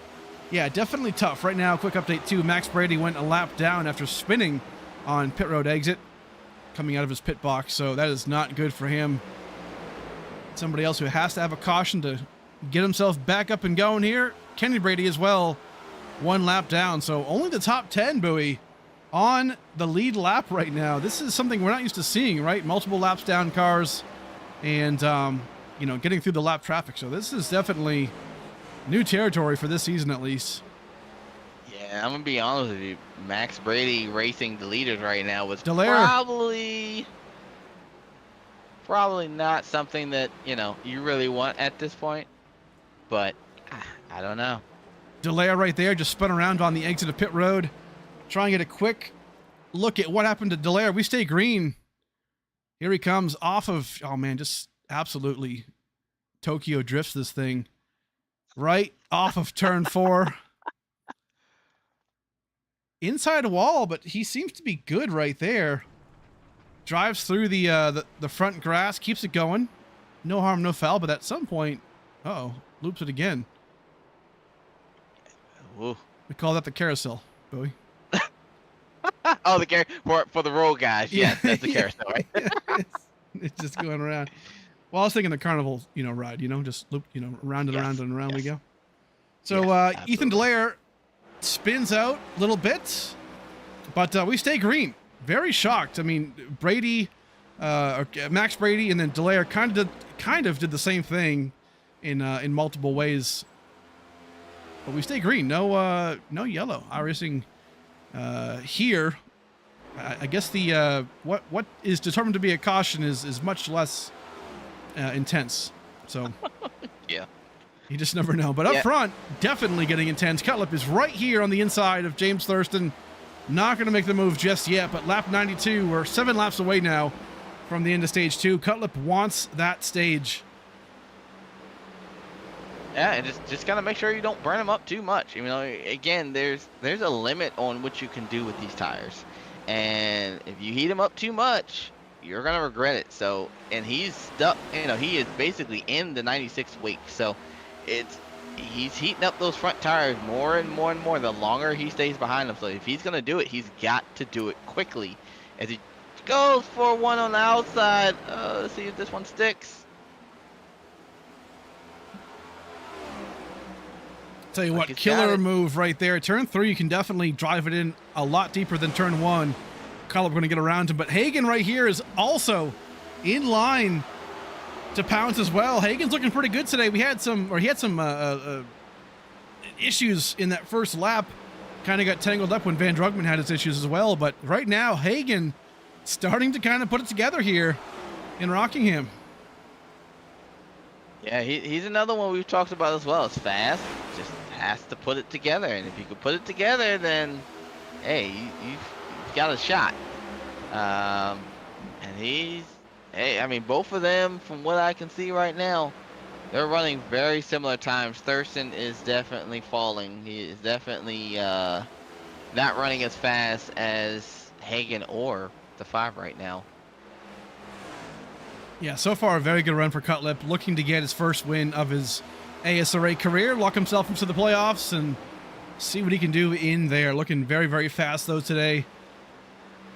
yeah, definitely tough. Right now, quick update too. Max Brady went a lap down after spinning on pit road exit, coming out of his pit box. So that is not good for him. Somebody else who has to have a caution to get himself back up and going here. Kenny Brady as well, 1 lap down. So only the top 10, Bowie, on the lead lap right now. This is something we're not used to seeing, right? Multiple laps down cars and, getting through the lap traffic. So this is definitely New territory for this season, at least. Yeah, I'm gonna be honest with you. Max Brady racing the leaders right now was Dallaire. probably not something that you really want at this point. But I don't know. Dallaire right there, just spun around on the exit of pit road. Try and get a quick look at what happened to Dallaire. We stay green. Here he comes off of, oh man, just absolutely Tokyo drifts this thing. Right off of turn 4. Inside wall, but he seems to be good right there. Drives through the front grass, keeps it going. No harm, no foul, but at some point, loops it again. Ooh. We call that the carousel, Bowie. Oh, the for the roll guys. Yes, that's the carousel, right? It's just going around. Well, I was thinking the carnival, ride, just loop, around and around and around we go. So Ethan Dallaire spins out a little bit, but we stay green. Very shocked. I mean, Brady, Max Brady, and then Dallaire kind of did the same thing in multiple ways. But we stay green. No yellow. iRacing here. I guess the what is determined to be a caution is much less intense. So yeah, you just never know. But up front, definitely getting intense. Cutlip is right here on the inside of James Thurston. Not going to make the move just yet, but lap 92, we're 7 laps away now from the end of stage 2. Cutlip wants that stage. Yeah, and just gotta make sure you don't burn them up too much. Again, there's a limit on what you can do with these tires, and if you heat them up too much, you're gonna regret it. So, and he's stuck. He is basically in the 96 week. So, he's heating up those front tires more and more and more the longer he stays behind them. So if he's gonna do it, he's got to do it quickly. As he goes for one on the outside. Let's see if this one sticks. Tell you what, killer move right there. Turn 3, you can definitely drive it in a lot deeper than turn 1. Cutlip going to get around him, but Hagan right here is also in line to pounce as well. Hagan's looking pretty good today. He had some issues in that first lap. Kind of got tangled up when Van Drugman had his issues as well. But right now, Hagan starting to kind of put it together here in Rockingham. Yeah, he's another one we've talked about as well. It's fast, just has to put it together. And if you can put it together, then hey, you've got a shot. And both of them, from what I can see right now, they're running very similar times. Thurston is definitely falling. He is definitely not running as fast as Hagan or the 5 right now. Yeah, so far a very good run for Cutlip, looking to get his first win of his ASRA career, lock himself into the playoffs, and see what he can do in there. Looking very, very fast, though, today.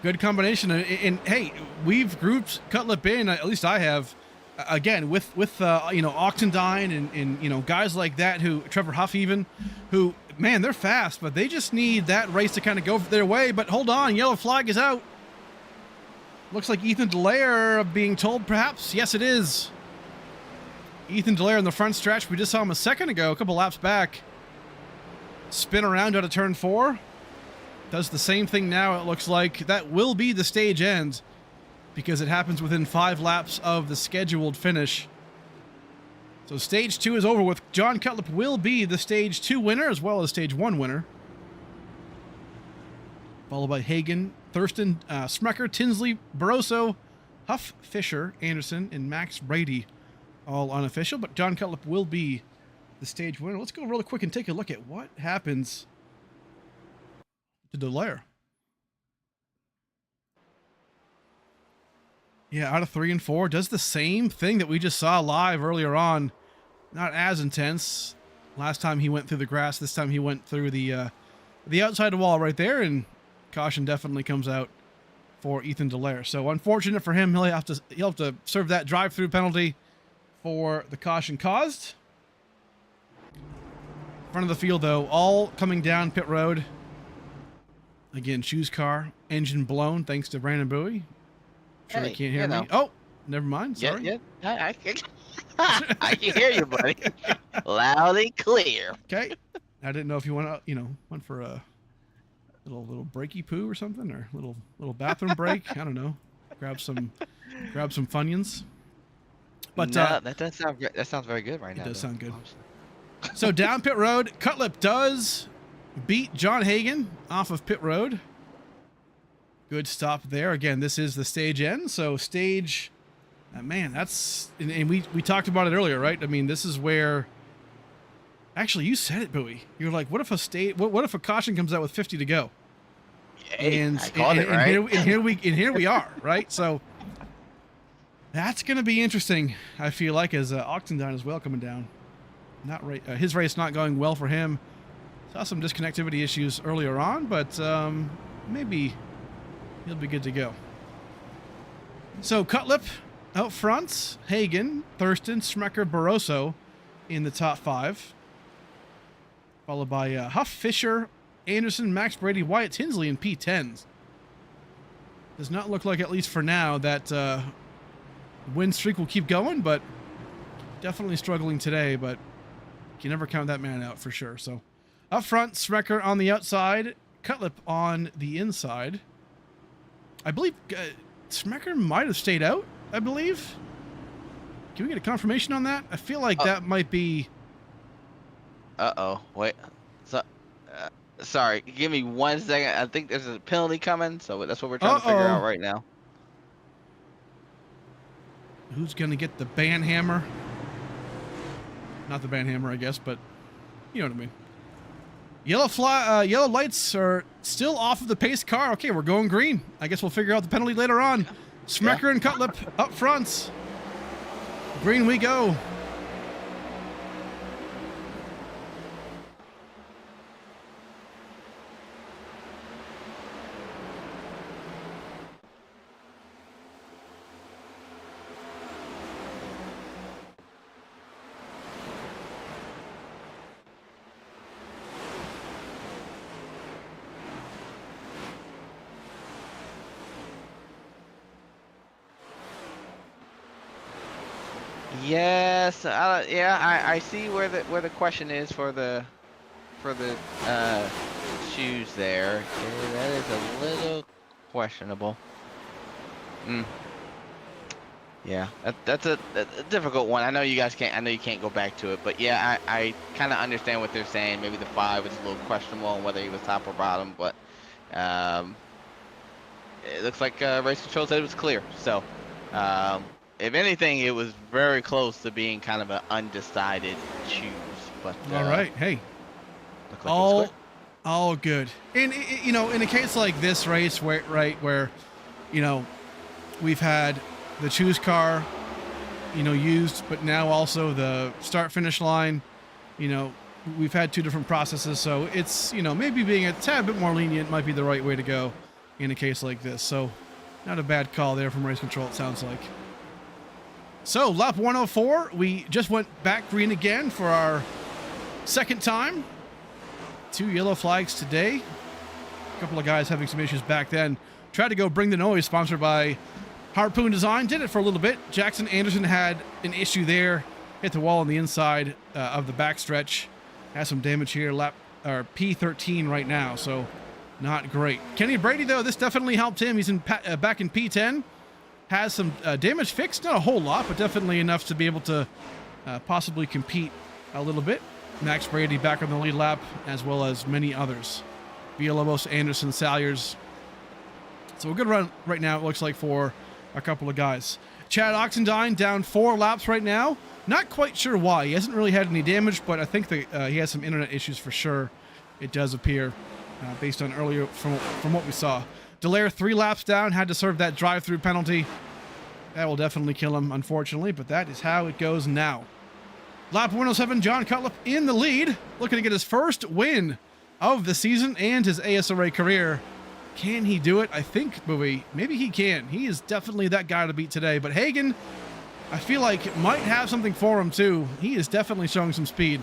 Good combination. And hey, we've grouped Cutlip in, at least I have, again, with Octendine and guys like that, who, Trevor Huff even, who, man, they're fast, but they just need that race to kind of go their way. But hold on, yellow flag is out. Looks like Ethan Dallaire being told, perhaps. Yes, it is. Ethan Dallaire in the front stretch. We just saw him a second ago, a couple laps back. Spin around out of turn 4. Does the same thing now, it looks like. That will be the stage end, because it happens within 5 laps of the scheduled finish. So stage 2 is over with. John Cutlip will be the stage 2 winner, as well as stage 1 winner. Followed by Hagan, Thurston, Smecker, Tinsley, Barroso, Huff, Fisher, Anderson, and Max Brady. All unofficial, but John Cutlip will be the stage winner. Let's go really quick and take a look at what happens to Dallaire. Yeah, out of 3 and 4, does the same thing that we just saw live earlier on. Not as intense. Last time he went through the grass, this time he went through the outside wall right there, and caution definitely comes out for Ethan Dallaire. So unfortunate for him, he'll have to serve that drive-through penalty for the caution caused. Front of the field, though, all coming down pit road. Again, Shoes car, engine blown, thanks to Brandon Bowie. Sure, he can't hear me. Oh, never mind. Sorry. Yeah. I can hear you, buddy. Loud and clear. Okay. I didn't know if you went for a little breaky poo or something, or little bathroom break. I don't know. Grab some Funyuns. But No, that sounds very good right now. It does though. sound good. So down pit road, Cutlip does beat John Hagen off of pit road. Good stop there. Again, this is the stage end. So stage, man, that's, and we talked about it earlier, right? I mean, this is where, actually, you said it, Bowie. You're like, what if a caution comes out with 50 to go? Hey, And I called it right. Here we are, right? So that's going to be interesting. I feel like as Oxendine as well coming down. Not right. His race not going well for him. Saw some disconnectivity issues earlier on, but maybe he'll be good to go. So Cutlip out front, Hagen, Thurston, Smecker, Barroso in the top 5. Followed by Huff, Fisher, Anderson, Max Brady, Wyatt Tinsley in P10s. Does not look like, at least for now, that win streak will keep going, but definitely struggling today, but you never count that man out for sure. So up front, Smecker on the outside, Cutlip on the inside. I believe Smecker might have stayed out, I believe. Can we get a confirmation on that? I feel like that might be... Uh-oh. Wait. So, sorry. Give me 1 second. I think there's a penalty coming, so that's what we're trying to figure out right now. Who's going to get the ban hammer? Not the ban hammer, I guess, but you know what I mean. Yellow lights are still off of the pace car. Okay, we're going green. I guess we'll figure out the penalty later on. Smecker and Cutlip up front. Green we go. Yes, I see where the question is for the shoes there. Yeah, that is a little questionable. Yeah, that's a difficult one. I know you guys can't. I know you can't go back to it, but yeah, I kind of understand what they're saying. Maybe the 5 is a little questionable on whether he was top or bottom, but it looks like race control said it was clear. So. If anything, it was very close to being kind of an undecided choose. But all right, hey, like all good. And you know, in a case like this race, where you know we've had the choose car, you know, used, but now also the start finish line, you know, we've had 2 different processes, so it's, you know, maybe being a tad bit more lenient might be the right way to go in a case like this. So not a bad call there from race control, it sounds like. So, lap 104, we just went back green again for our second time. 2 yellow flags today. A couple of guys having some issues back then. Tried to go Bring the Noise, sponsored by Harpoon Design. Did it for a little bit. Jackson Anderson had an issue there. Hit the wall on the inside of the backstretch. Has some damage here. Lap P13 right now, so not great. Kenny Brady, though, this definitely helped him. He's back in P10. Has some damage fixed, not a whole lot, but definitely enough to be able to possibly compete a little bit. Max Brady back on the lead lap, as well as many others. Villalobos, Anderson, Salyers. So a good run right now, it looks like, for a couple of guys. Chad Oxendine down 4 laps right now. Not quite sure why. He hasn't really had any damage, but I think that he has some internet issues for sure. It does appear, based on earlier from what we saw. Dallaire 3 laps down, had to serve that drive-through penalty. That will definitely kill him, unfortunately, but that is how it goes now. Lap 107, John Cutlip in the lead, looking to get his first win of the season and his ASRA career. Can he do it? I think, maybe he can. He is definitely that guy to beat today, but Hagen, I feel like, might have something for him too. He is definitely showing some speed.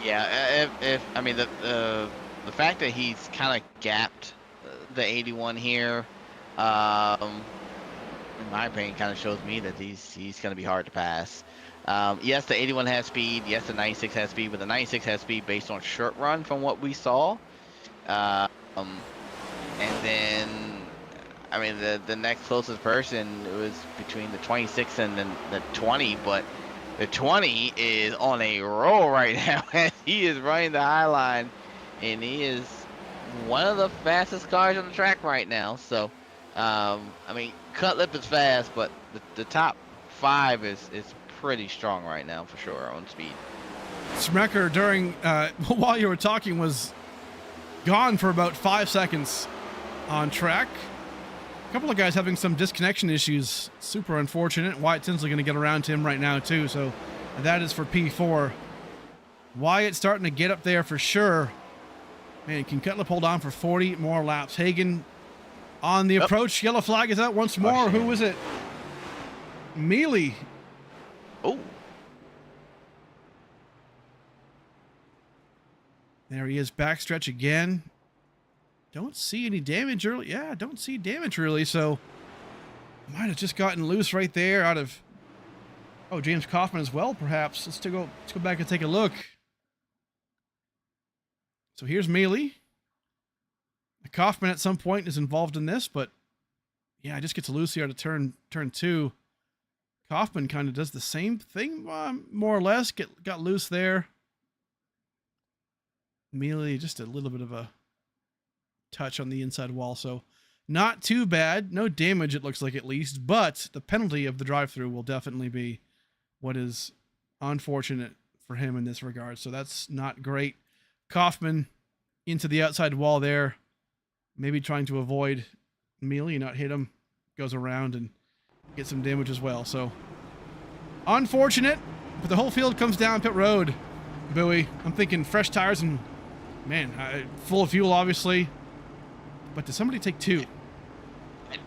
Yeah, I mean, the fact that he's kind of gapped the 81 here, in my opinion, kind of shows me that he's going to be hard to pass. Yes, the 81 has speed. Yes, the 96 has speed, but the 96 has speed based on short run from what we saw. Um, and then, I mean, the next closest person was between the 26 and the 20, but the 20 is on a roll right now. And he is running the high line, and he is one of the fastest cars on the track right now. So, I mean, Cutlip is fast, but the top 5 is pretty strong right now for sure on speed. Smecker, during while you were talking, was gone for about 5 seconds on track. A couple of guys having some disconnection issues. Super unfortunate. Wyatt Tinsley going to get around to him right now too. So that is for P4. Wyatt starting to get up there for sure. Man, can Cutlip hold on for 40 more laps? Hagen on the approach. Yellow flag is out once more. Who was it? Mealy. Oh. There he is, backstretch again. Don't see any damage early. Yeah, don't see damage really, so might have just gotten loose right there out of James Kaufman as well, perhaps. Let's go back and take a look. So here's Mealy. Kaufman at some point is involved in this, but yeah, just gets loose here to turn 2. Kaufman kind of does the same thing, more or less. Got loose there. Mealy, just a little bit of a touch on the inside wall, so not too bad. No damage, it looks like, at least, but the penalty of the drive-through will definitely be what is unfortunate for him in this regard, so that's not great. Kaufman into the outside wall there, maybe trying to avoid Mealy, not hit him, goes around and gets some damage as well, so unfortunate, but the whole field comes down pit road. Bowie, I'm thinking fresh tires and, man, full of fuel, obviously. But does somebody take 2?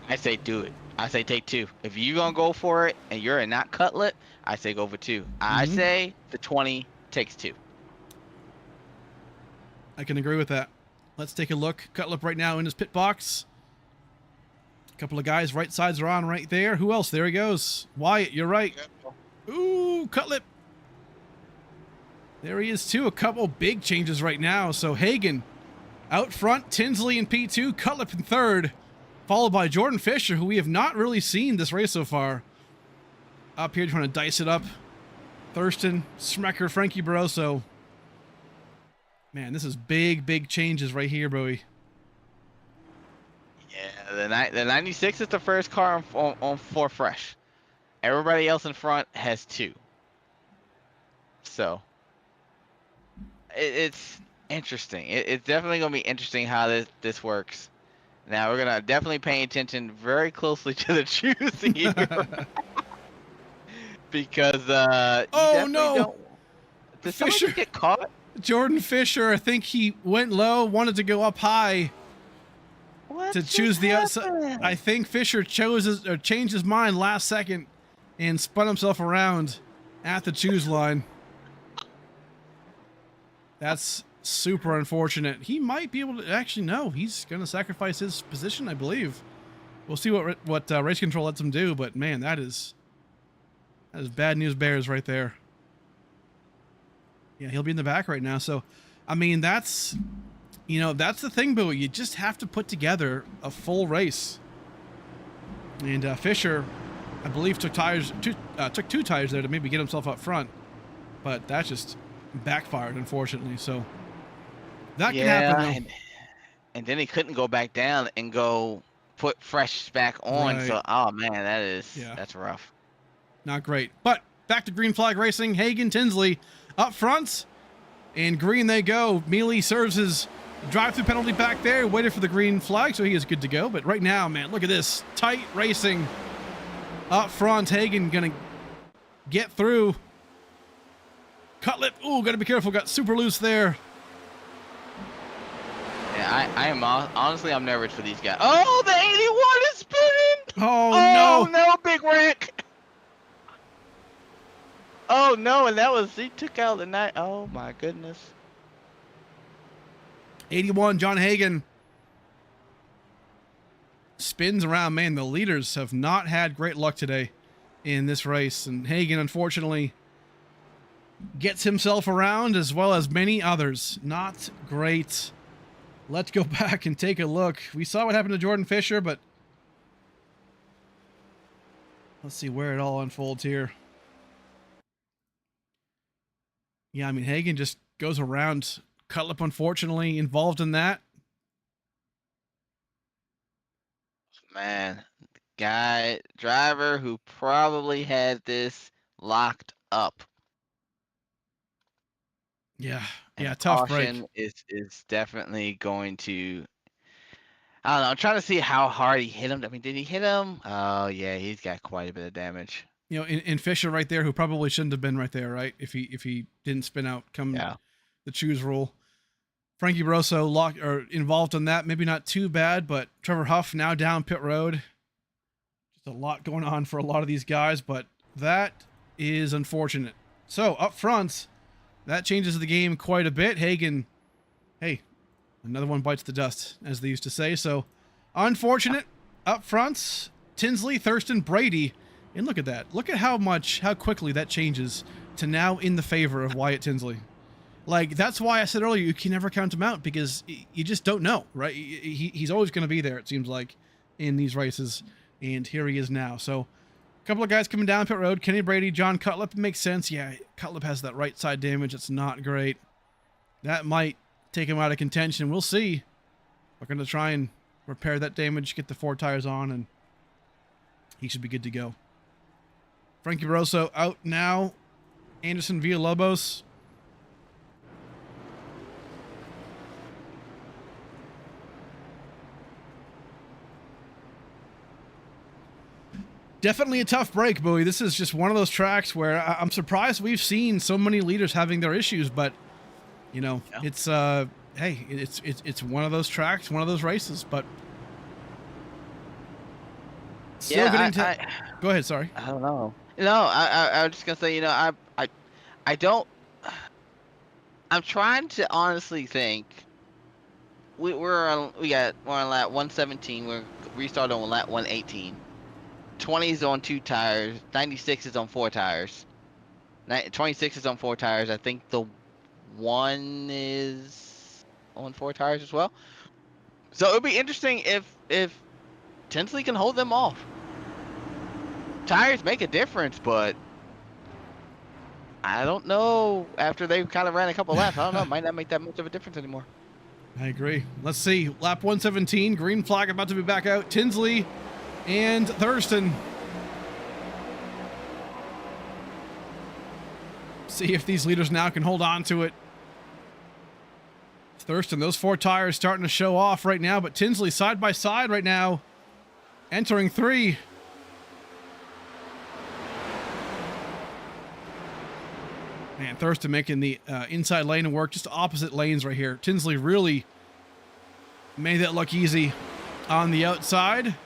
I say do it. I say take 2. If you're going to go for it and you're not Cutlip, I say go for 2. I say the 20 takes 2. I can agree with that. Let's take a look. Cutlip right now in his pit box. A couple of guys, right sides are on right there. Who else? There he goes. Wyatt, you're right. Ooh, Cutlip. There he is too. A couple big changes right now. So Hagen out front, Tinsley in P2, Cutlip in 3rd, followed by Jordan Fisher, who we have not really seen this race so far. Up here trying to dice it up. Thurston, Smecker, Frankie Barroso. Man, this is big changes right here, Bowie. Yeah, the 96 is the first car on 4 fresh. Everybody else in front has 2. So it's interesting. It's definitely going to be interesting how this works. Now, we're going to definitely pay attention very closely to the choosing here. Because oh, no. Did somebody get caught? Jordan Fisher, I think he went low, wanted to go up high to choose the outside. I think Fisher changed his mind last second and spun himself around at the choose line. That's super unfortunate. He might be able to actually, no, he's going to sacrifice his position, I believe. We'll see what race control lets him do, but man, that is bad news bears right there. Yeah, he'll be in the back right now. So, I mean, that's the thing, Boo. You just have to put together a full race. And Fisher, I believe, took 2 tires there to maybe get himself up front, but that just backfired, unfortunately. So that can happen. And then he couldn't go back down and go put fresh back on. Right. So, oh man, that's rough. Not great. But back to green flag racing. Hagen, Tinsley up front, and green they go. Mealy serves his drive-through penalty back there, waited for the green flag, so he is good to go. But right now, man, look at this tight racing up front. Hagen gonna get through. Cutlip, ooh, gotta be careful, got super loose there. Yeah, I am honestly, I'm nervous for these guys. Oh, the 81 is spinning. Oh no, big wreck. Oh no, and he took out the night. Oh my goodness. 81, John Hagen spins around. Man, the leaders have not had great luck today in this race. And Hagan, unfortunately, gets himself around as well as many others. Not great. Let's go back and take a look. We saw what happened to Jordan Fisher, but let's see where it all unfolds here. Yeah, I mean, Hagan just goes around. Cutlip, unfortunately, involved in that. Man, driver who probably had this locked up. Yeah, And yeah, tough break. caution is definitely going to. I don't know. I'm trying to see how hard he hit him. I mean, did he hit him? Oh yeah, he's got quite a bit of damage. You know, in Fisher right there, who probably shouldn't have been right there, right? If he didn't spin out come the choose rule. Frankie Barroso involved in that. Maybe not too bad, but Trevor Huff now down pit road. Just a lot going on for a lot of these guys, but that is unfortunate. So up front, that changes the game quite a bit. Hagan, hey, another one bites the dust, as they used to say. So unfortunate up front. Tinsley, Thurston, Brady. And look at that. Look at how quickly that changes to now in the favor of Wyatt Tinsley. Like, that's why I said earlier, you can never count him out because you just don't know, right? He's always going to be there, it seems like, in these races. And here he is now. So a couple of guys coming down pit road. Kenny Brady, John Cutlip. Makes sense. Yeah, Cutlip has that right side damage. It's not great. That might take him out of contention. We'll see. We're going to try and repair that damage, get the 4 tires on, and he should be good to go. Frankie Barroso out now. Anderson Villalobos. Definitely a tough break, Bowie. This is just one of those tracks where I'm surprised we've seen so many leaders having their issues, but you know, it's hey, it's one of those tracks, one of those races, but still getting to. Go ahead, sorry. I don't know. No, I was just gonna say, you know, I don't. I'm trying to honestly think. We're on lap 117. We're restarted on lap 118. 20 is on 2 tires. 96 is on 4 tires. 26 is on 4 tires. I think the 1 is on 4 tires as well. So it would be interesting if Tinsley can hold them off. Tires make a difference, but I don't know. After they kind of ran a couple laps, I don't know. It might not make that much of a difference anymore. I agree. Let's see. Lap 117. Green flag about to be back out. Tinsley and Thurston. See if these leaders now can hold on to it. Thurston, those 4 tires starting to show off right now, but Tinsley side by side right now, entering 3. Man, Thurston making the inside lane work, just opposite lanes right here. Tinsley really made that look easy on the outside.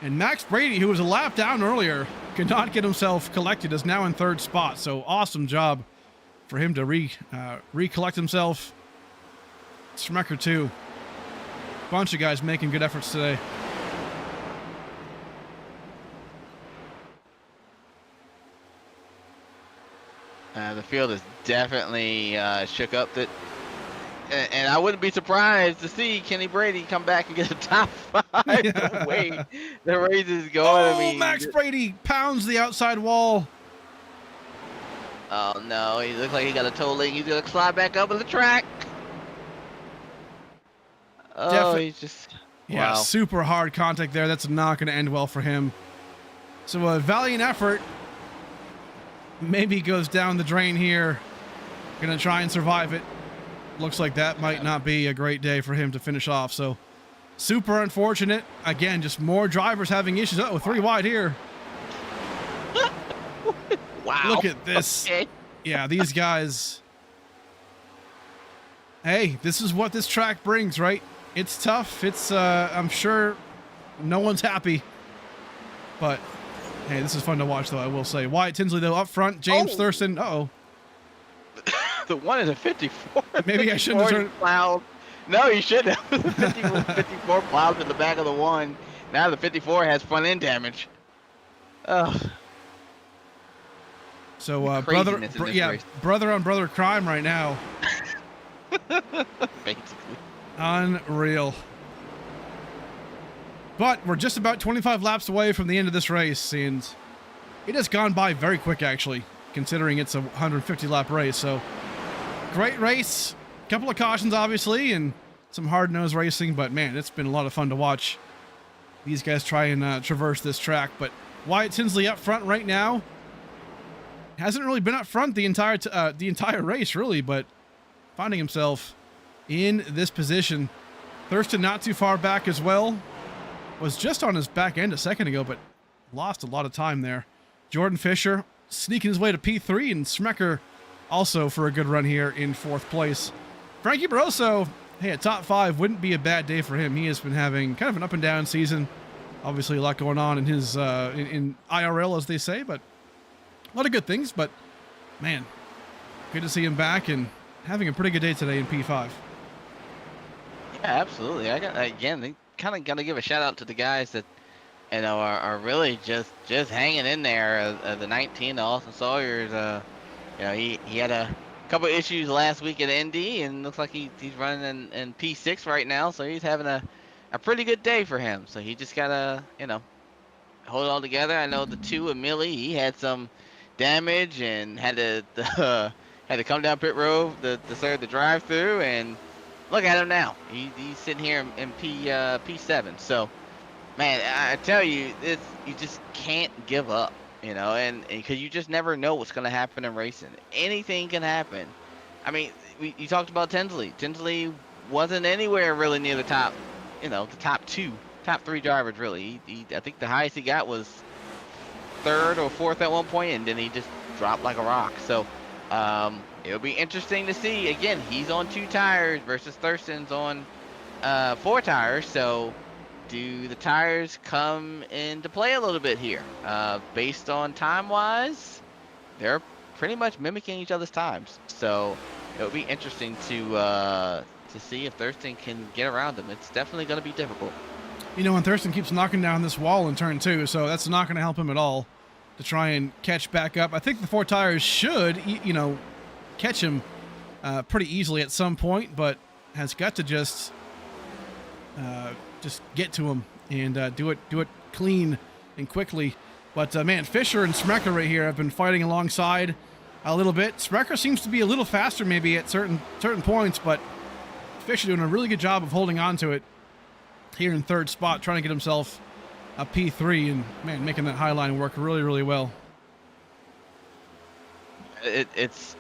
And Max Brady, who was a lap down earlier, could not get himself collected, is now in 3rd spot. So awesome job for him to recollect himself. Smecker too. Bunch of guys making good efforts today. The field is definitely shook up. And I wouldn't be surprised to see Kenny Brady come back and get a top 5. The way the race is going. Oh, I mean, Max Brady pounds the outside wall. Oh no, he looks like he got a toe leg. He's gonna slide back up on the track. Oh, he's just wow. Super hard contact there. That's not going to end well for him. So a valiant effort. Maybe goes down the drain here. Gonna try and survive it. Looks like that might not be a great day for him to finish off. So super unfortunate. Again, just more drivers having issues. Oh, 3 wide here. Wow. Look at this. Okay. Yeah, these guys. Hey, this is what this track brings, right? It's tough. It's I'm sure no one's happy. But hey, this is fun to watch, though, I will say. Wyatt Tinsley, though, up front. James Thurston. Uh-oh. The 1 is a 54. Maybe I shouldn't have turned. Plowed No, you shouldn't have. The 54 plowed to the back of the one. Now the 54 has front end damage. Ugh. So Craziness in this race. brother on brother crime right now. Basically. Unreal. But we're just about 25 laps away from the end of this race, and it has gone by very quick, actually, considering it's a 150 lap race. So great race. Couple of cautions, obviously, and some hard-nosed racing, but man, it's been a lot of fun to watch these guys try and traverse this track. But Wyatt Tinsley up front right now. Hasn't really been up front the entire race, really, but finding himself in this position. Thurston not too far back as well. Was just on his back end a second ago, but lost a lot of time there. Jordan Fisher sneaking his way to P3, and Smecker also for a good run here in 4th place. Frankie Barroso, hey, at top 5 wouldn't be a bad day for him. He has been having kind of an up and down season. Obviously a lot going on in his in IRL, as they say, but a lot of good things. But man, good to see him back and having a pretty good day today in P5. Yeah, absolutely. They kind of got to give a shout out to the guys that are really just hanging in there. The 19, Austin Sawyer's. He had a couple issues last week at Indy, and looks like he's running in P6 right now. So he's having a pretty good day for him. So he just gotta hold it all together. I know the 2 of Millie, he had some damage and had to come down pit road to serve the drive-through, and look at him now. He's sitting here in P7. So, man, I tell you, you just can't give up, and because you just never know what's going to happen in racing. Anything can happen. I mean, you talked about Tinsley. Tinsley wasn't anywhere really near the top, the top 3 drivers, really. I think the highest he got was 3rd or 4th at one point, and then he just dropped like a rock. So, it'll be interesting to see. Again, he's on 2 tires versus Thurston's on 4 tires. So do the tires come into play a little bit here? Based on time-wise, they're pretty much mimicking each other's times. So it'll be interesting to see if Thurston can get around him. It's definitely going to be difficult. And Thurston keeps knocking down this wall in turn 2, so that's not going to help him at all to try and catch back up. I think the 4 tires should, catch him pretty easily at some point, but has got to just get to him and do it clean and quickly. But man, Fisher and Smecker right here have been fighting alongside a little bit. Smecker seems to be a little faster maybe at certain points, but Fisher doing a really good job of holding on to it here in 3rd spot, trying to get himself a P3, and man, making that high line work really, really well. It's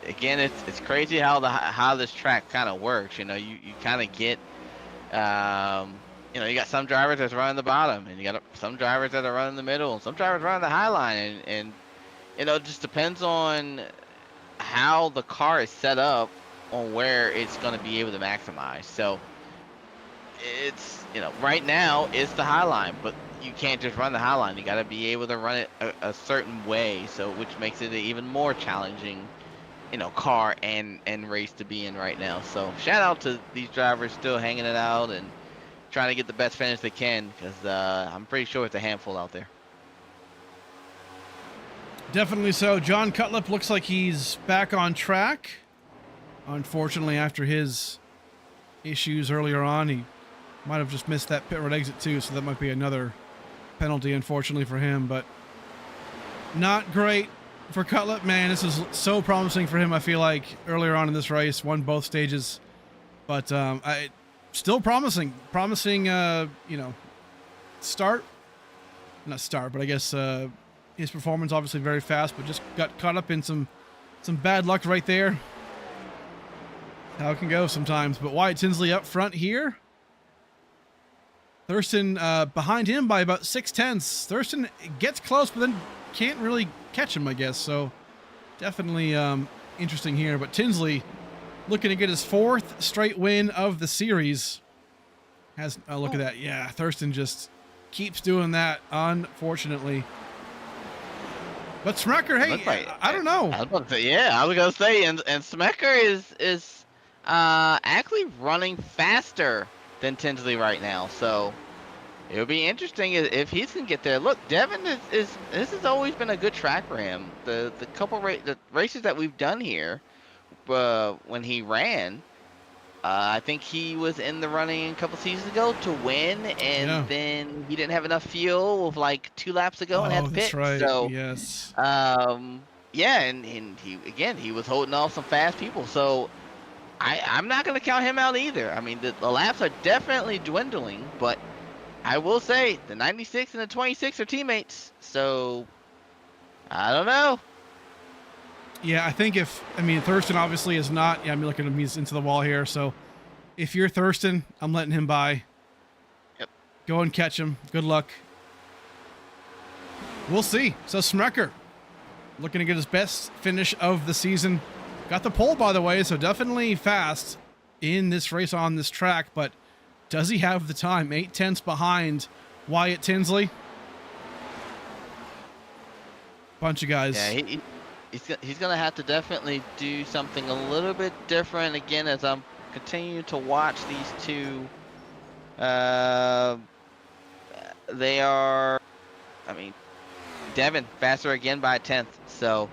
crazy how this track kind of works. You kind of get you got some drivers that's running the bottom, and you got some drivers that are running the middle, and some drivers running the high line, and it just depends on how the car is set up on where it's going to be able to maximize. So it's right now it's the high line, but you can't just run the high line. You got to be able to run it a certain way, so which makes it an even more challenging car and race to be in right now. So shout out to these drivers still hanging it out and trying to get the best finish they can, because I'm pretty sure it's a handful out there. Definitely so. John Cutlip looks like he's back on track. Unfortunately, after his issues earlier on, he might have just missed that pit road exit too, so that might be another penalty, unfortunately, for him. But not great for Cutlip. Man, this is so promising for him, I feel like, earlier on in this race. Won both stages. But still promising, start. Not start, but I guess his performance obviously very fast, but just got caught up in some bad luck right there. How it can go sometimes. But Wyatt Tinsley up front here. Thurston behind him by about 0.6. Thurston gets close, but then can't really catch him, I guess. So definitely interesting here. But Tinsley looking to get his 4th straight win of the series. Has a look at that. Yeah, Thurston just keeps doing that, unfortunately. But Smecker, hey, I don't know. I was about to say, yeah, I was gonna say, and Smecker is Actually running faster than Tinsley right now. So it'll be interesting if he can get there. Look, Devin is this has always been a good track for him. The the races that we've done here, when he ran, I think he was in the running a couple seasons ago to win, and Yeah. then he didn't have enough fuel with like 2 laps ago and had Oh, to that's pit. right. So, Yes. yeah, and he was holding off some fast people. So I'm not gonna count him out either. I mean, the laps are definitely dwindling, but I will say the 96 and the 26 are teammates. So I don't know. Yeah, I think Thurston obviously is not. Yeah, I'm looking at him. He's into the wall here. So if you're Thurston, I'm letting him by. Yep. Go and catch him. Good luck. We'll see. So Smecker looking to get his best finish of the season. Got the pole, by the way, so definitely fast in this race on this track, but does he have the time? 8/10 behind Wyatt Tinsley. Bunch of guys. Yeah, he's gonna have to definitely do something a little bit different again as I'm continuing to watch these two. They are, I mean, Devin faster again by a 10th, so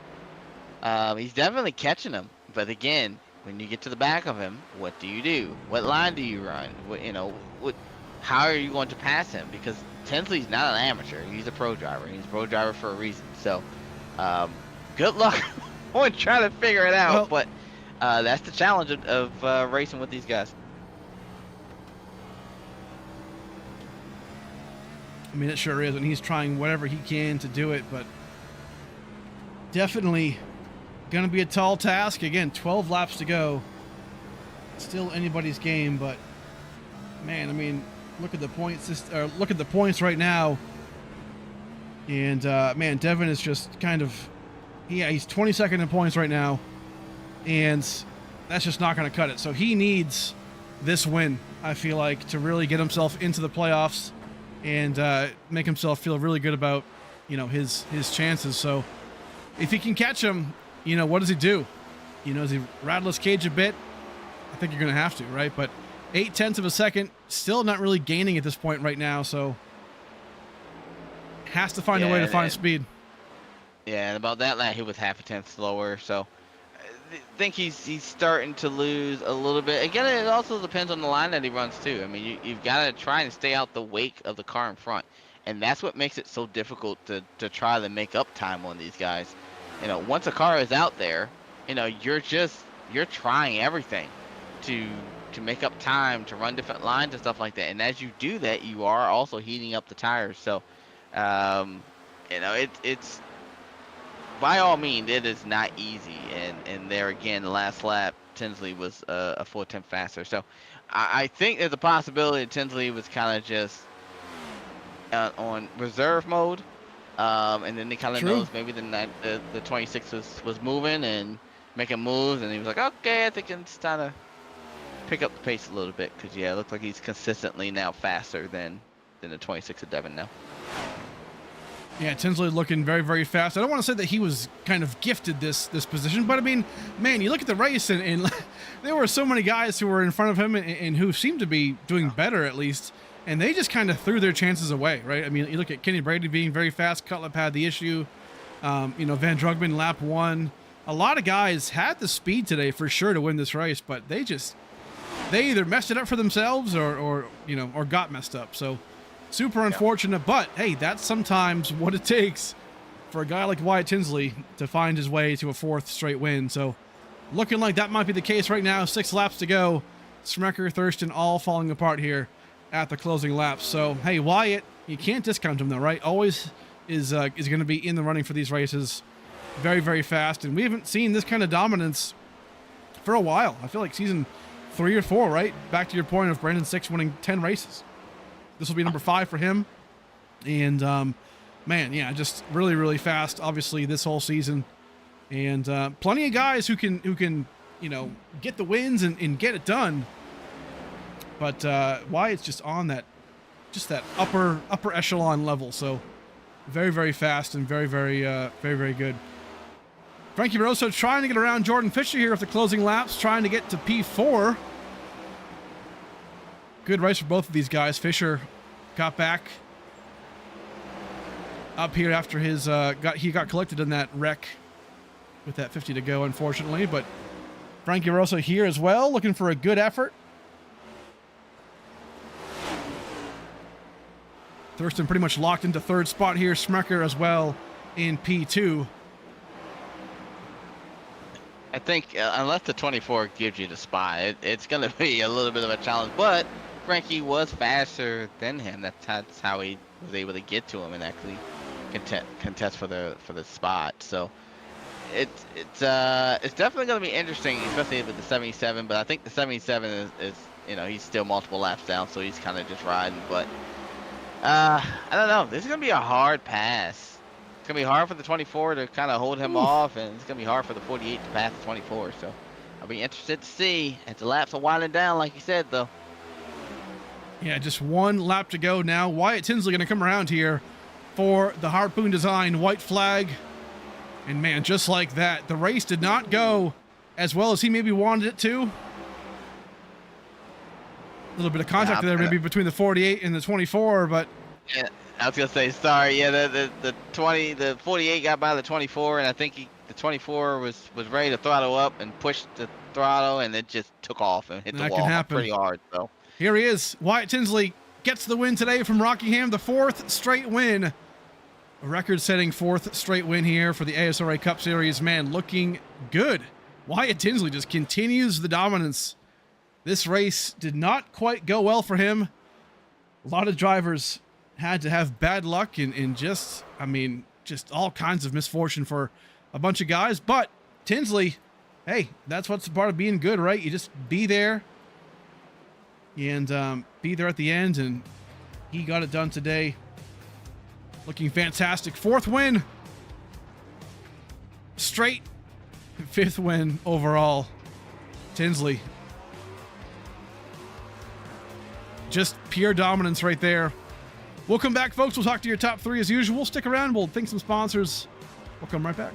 he's definitely catching him. But again, when you get to the back of him, what do you do? What line do you run? How are you going to pass him? Because Tinsley's not an amateur; he's a pro driver. He's a pro driver for a reason. So, good luck on trying to figure it out. Well, but that's the challenge of racing with these guys. I mean, it sure is, and he's trying whatever he can to do it, but definitely going to be a tall task. Again, 12 laps to go. Still anybody's game, but man, I mean, look at the points. Look at the points right now, and man, Devin is just kind of, he's 22nd in points right now, and that's just not going to cut it. So he needs this win, I feel like, to really get himself into the playoffs and make himself feel really good about, his chances. So if he can catch him, what does he do? Does he rattle his cage a bit? I think you're going to have to, right? But 8/10 of a second, still not really gaining at this point right now. So has to find a way to find speed. Yeah, and about that lap, he was half a tenth slower. So I think he's starting to lose a little bit. Again, it also depends on the line that he runs too. I mean, you've got to try and stay out the wake of the car in front, and that's what makes it so difficult to try to make up time on these guys. Once a car is out there, you're trying everything to make up time, to run different lines and stuff like that. And as you do that, you are also heating up the tires. So, it's by all means, it is not easy. And there again, the last lap, Tinsley was a full 10 faster. So I think there's a possibility Tinsley was kind of just on reserve mode. And then he kind of knows maybe the 26 was moving and making moves, and he was like, okay, I think it's time to pick up the pace a little bit, because yeah, it looks like he's consistently now faster than the 26 of Devin now. Yeah, Tinsley looking very, very fast. I don't want to say that he was kind of gifted this position, but I mean, man, you look at the race and there were so many guys who were in front of him and who seemed to be doing better at least. And they just kind of threw their chances away, right? I mean, you look at Kenny Brady being very fast. Cutlip had the issue. Van Drugman, lap 1. A lot of guys had the speed today for sure to win this race, but they either messed it up for themselves or got messed up. So super unfortunate, but hey, that's sometimes what it takes for a guy like Wyatt Tinsley to find his way to a 4th straight win. So looking like that might be the case right now. 6 laps to go. Smecker, Thurston, all falling apart here at the closing laps. So hey, Wyatt, you can't discount him though, right? Always is going to be in the running for these races. Very, very fast, and we haven't seen this kind of dominance for a while. I feel like season 3 or 4, right? Back to your point of Brandon Sick winning 10 races. This will be number 5 for him, and man, yeah, just really, really fast. Obviously, this whole season, and plenty of guys who can get the wins and get it done. But Wyatt's just on that upper echelon level. So very, very fast and very, very, very, very good. Frankie Barroso trying to get around Jordan Fisher here with the closing laps, trying to get to P4. Good race for both of these guys. Fisher got back up here after his he got collected in that wreck with that 50 to go, unfortunately. But Frankie Barroso here as well, looking for a good effort. Thurston pretty much locked into third spot here. Smecker as well in P2. I think unless the 24 gives you the spot, it's going to be a little bit of a challenge. But Frankie was faster than him. That's how he was able to get to him and actually contest for the spot. So it's definitely going to be interesting, especially with the 77. But I think the 77 is he's still multiple laps down, so he's kind of just riding. But I don't know. This is going to be a hard pass. It's going to be hard for the 24 to kind of hold him off, and it's going to be hard for the 48 to pass the 24. So I'll be interested to see as the laps are winding down, like you said, though. Yeah, just one lap to go now. Wyatt Tinsley going to come around here for the Harpoon Design white flag. And man, just like that, the race did not go as well as he maybe wanted it to. A little bit of contact there maybe between the 48 and the 24, but... Yeah, I was gonna say sorry. Yeah, the 48 got by the 24, and I think the 24 was ready to throttle up and push the throttle, and it just took off and hit the wall pretty hard. So here he is. Wyatt Tinsley gets the win today from Rockingham, the 4th straight win, a record-setting 4th straight win here for the ASRA Cup Series. Man, looking good. Wyatt Tinsley just continues the dominance. This race did not quite go well for him. A lot of drivers had to have bad luck and just all kinds of misfortune for a bunch of guys. But Tinsley, hey, that's what's part of being good, right? You just be there and be there at the end, and he got it done today. Looking fantastic. 4th win. Straight 5th win overall. Tinsley. Just pure dominance right there. We'll come back, folks. We'll talk to your top 3 as usual. Stick around. We'll thank some sponsors. We'll come right back.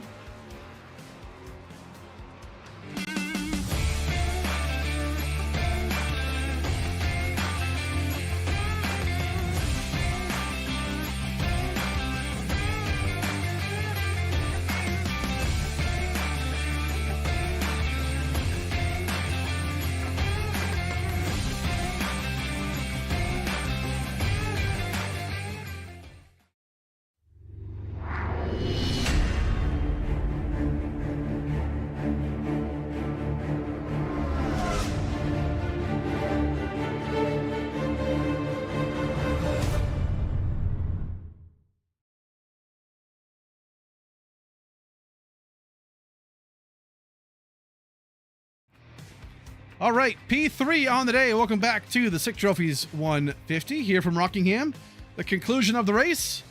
All right, P3 on the day. Welcome back to the SickTrophies 150 here from Rockingham. The conclusion of the race.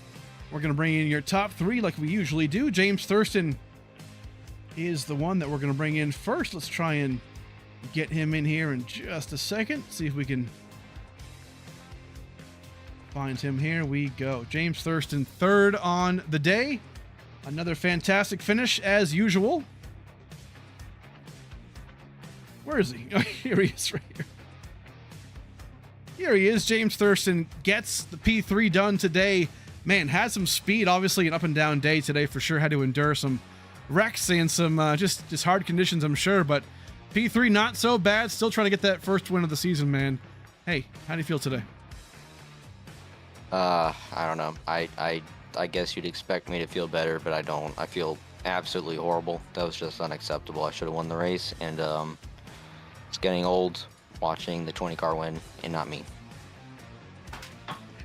We're going to bring in your top 3 like we usually do. James Thurston is the one that we're going to bring in first. Let's try and get him in here in just a second. See if we can find him. Here we go. James Thurston, 3rd on the day. Another fantastic finish as usual. Where is he? Oh, here he is right here. Here he is. James Thurston gets the P3 done today. Man, had some speed, obviously an up and down day today for sure. Had to endure some wrecks and some just hard conditions, I'm sure. But P3 not so bad. Still trying to get that first win of the season, man. Hey, how do you feel today? I don't know. I guess you'd expect me to feel better, but I don't. I feel absolutely horrible. That was just unacceptable. I should have won the race, and it's getting old watching the 20 car win and not me.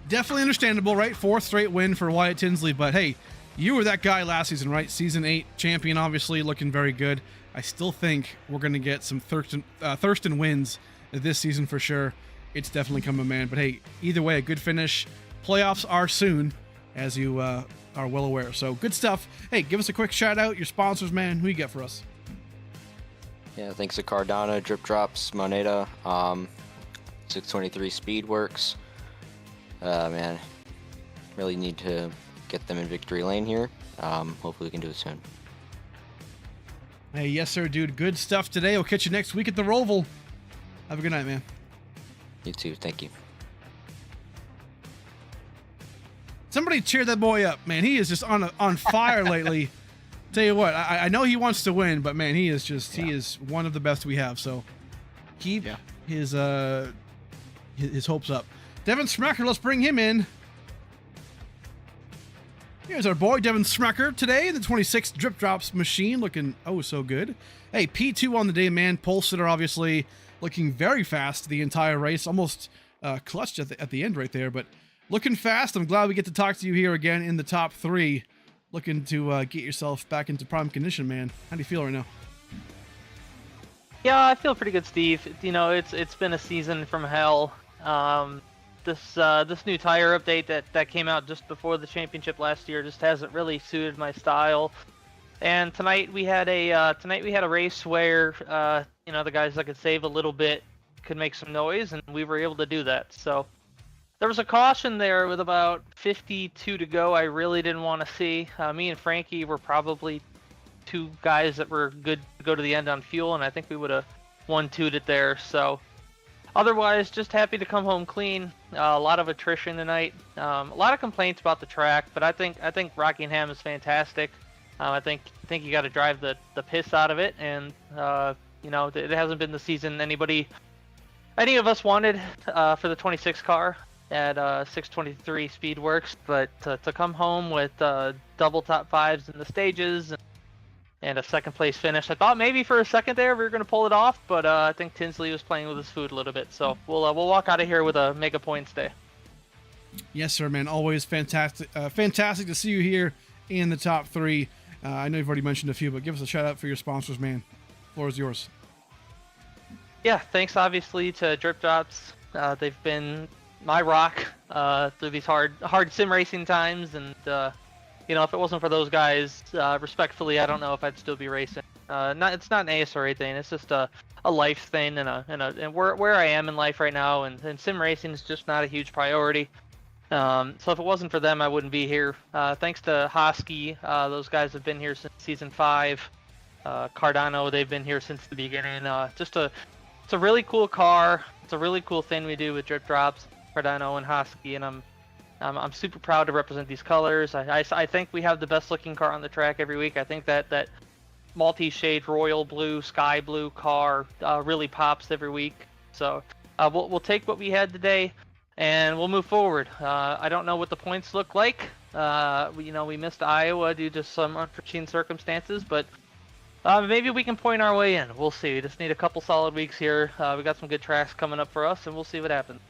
Definitely understandable, right? 4th straight win for Wyatt Tinsley, but hey, you were that guy last season, right? Season 8 champion, obviously looking very good. I still think we're going to get some Thurston wins this season for sure. It's definitely coming, man. But hey, either way, a good finish. Playoffs are soon, as you are well aware. So good stuff. Hey, give us a quick shout out. Your sponsors, man. Who you got for us? Yeah, thanks to Cardano, Drip Drops, Moneta, 623 Speedworks. Man, really need to get them in victory lane here. Hopefully we can do it soon. Hey, yes, sir, dude. Good stuff today. We'll catch you next week at the Roval. Have a good night, man. You too. Thank you. Somebody cheer that boy up, man. He is just on fire lately. Tell you what, I know he wants to win, but man, he is one of the best we have. So keep his hopes up. Devin Smacker, let's bring him in. Here's our boy Devin Smacker today, the 26th Drip Drops machine, looking oh so good. Hey, P2 on the day, man. Pole sitter, obviously looking very fast the entire race, almost clutched at the end right there, but looking fast. I'm glad we get to talk to you here again in the top 3. Looking to get yourself back into prime condition, man. How do you feel right now? Yeah, I feel pretty good, Steve. You know, it's been a season from hell. This new tire update that came out just before the championship last year just hasn't really suited my style. And tonight we had a race where you know, the guys that could save a little bit could make some noise, and we were able to do that. So there was a caution there with about 52 to go. I really didn't want to see. Me and Frankie were probably 2 guys that were good to go to the end on fuel, and I think we would have 1-2'd it there. So otherwise, just happy to come home clean. A lot of attrition tonight. A lot of complaints about the track, but I think Rockingham is fantastic. I think you got to drive the piss out of it, and you know, it hasn't been the season any of us wanted for the 26 car at 623 Speedworks, but to come home with double top 5s in the stages and a second place finish, I thought maybe for a second there we were going to pull it off, but I think Tinsley was playing with his food a little bit, so we'll walk out of here with a mega points day. Yes, sir, man. Always fantastic, fantastic to see you here in the top 3. I know you've already mentioned a few, but give us a shout out for your sponsors, man. Floor is yours. Yeah, thanks obviously to Drip Drops. They've been my rock through these hard sim racing times, and you know, if it wasn't for those guys, respectfully, I don't know if I'd still be racing. It's not an ASRA thing. It's just a life thing, and where I am in life right now, and sim racing is just not a huge priority. So if it wasn't for them, I wouldn't be here. Thanks to Hosky, those guys have been here since season 5. Cardano, they've been here since the beginning. It's a really cool car. It's a really cool thing we do with Drip Drops, Cardano and Hosky, and I'm super proud to represent these colors. I think we have the best looking car on the track every week. I think that multi-shade royal blue, sky blue car really pops every week. So we'll take what we had today, and we'll move forward. I don't know what the points look like. We missed Iowa due to some unforeseen circumstances, but maybe we can point our way in. We'll see. We just need a couple solid weeks here. We got some good tracks coming up for us, and we'll see what happens.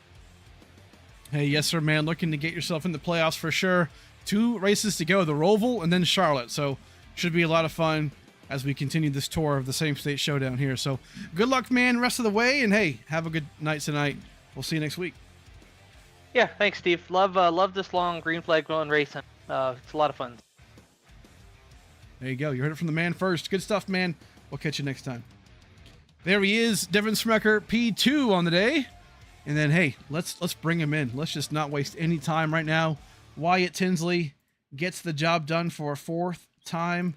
Hey, yes, sir, man. Looking to get yourself in the playoffs for sure. 2 races to go, the Roval and then Charlotte. So should be a lot of fun as we continue this tour of the Same State Showdown here. So good luck, man, rest of the way. And hey, have a good night tonight. We'll see you next week. Yeah, thanks, Steve. Love this long green flag going racing. It's a lot of fun. There you go. You heard it from the man first. Good stuff, man. We'll catch you next time. There he is, Devin Smecker, P2 on the day. And then, hey, let's bring him in. Let's just not waste any time right now. Wyatt Tinsley gets the job done for a 4th time.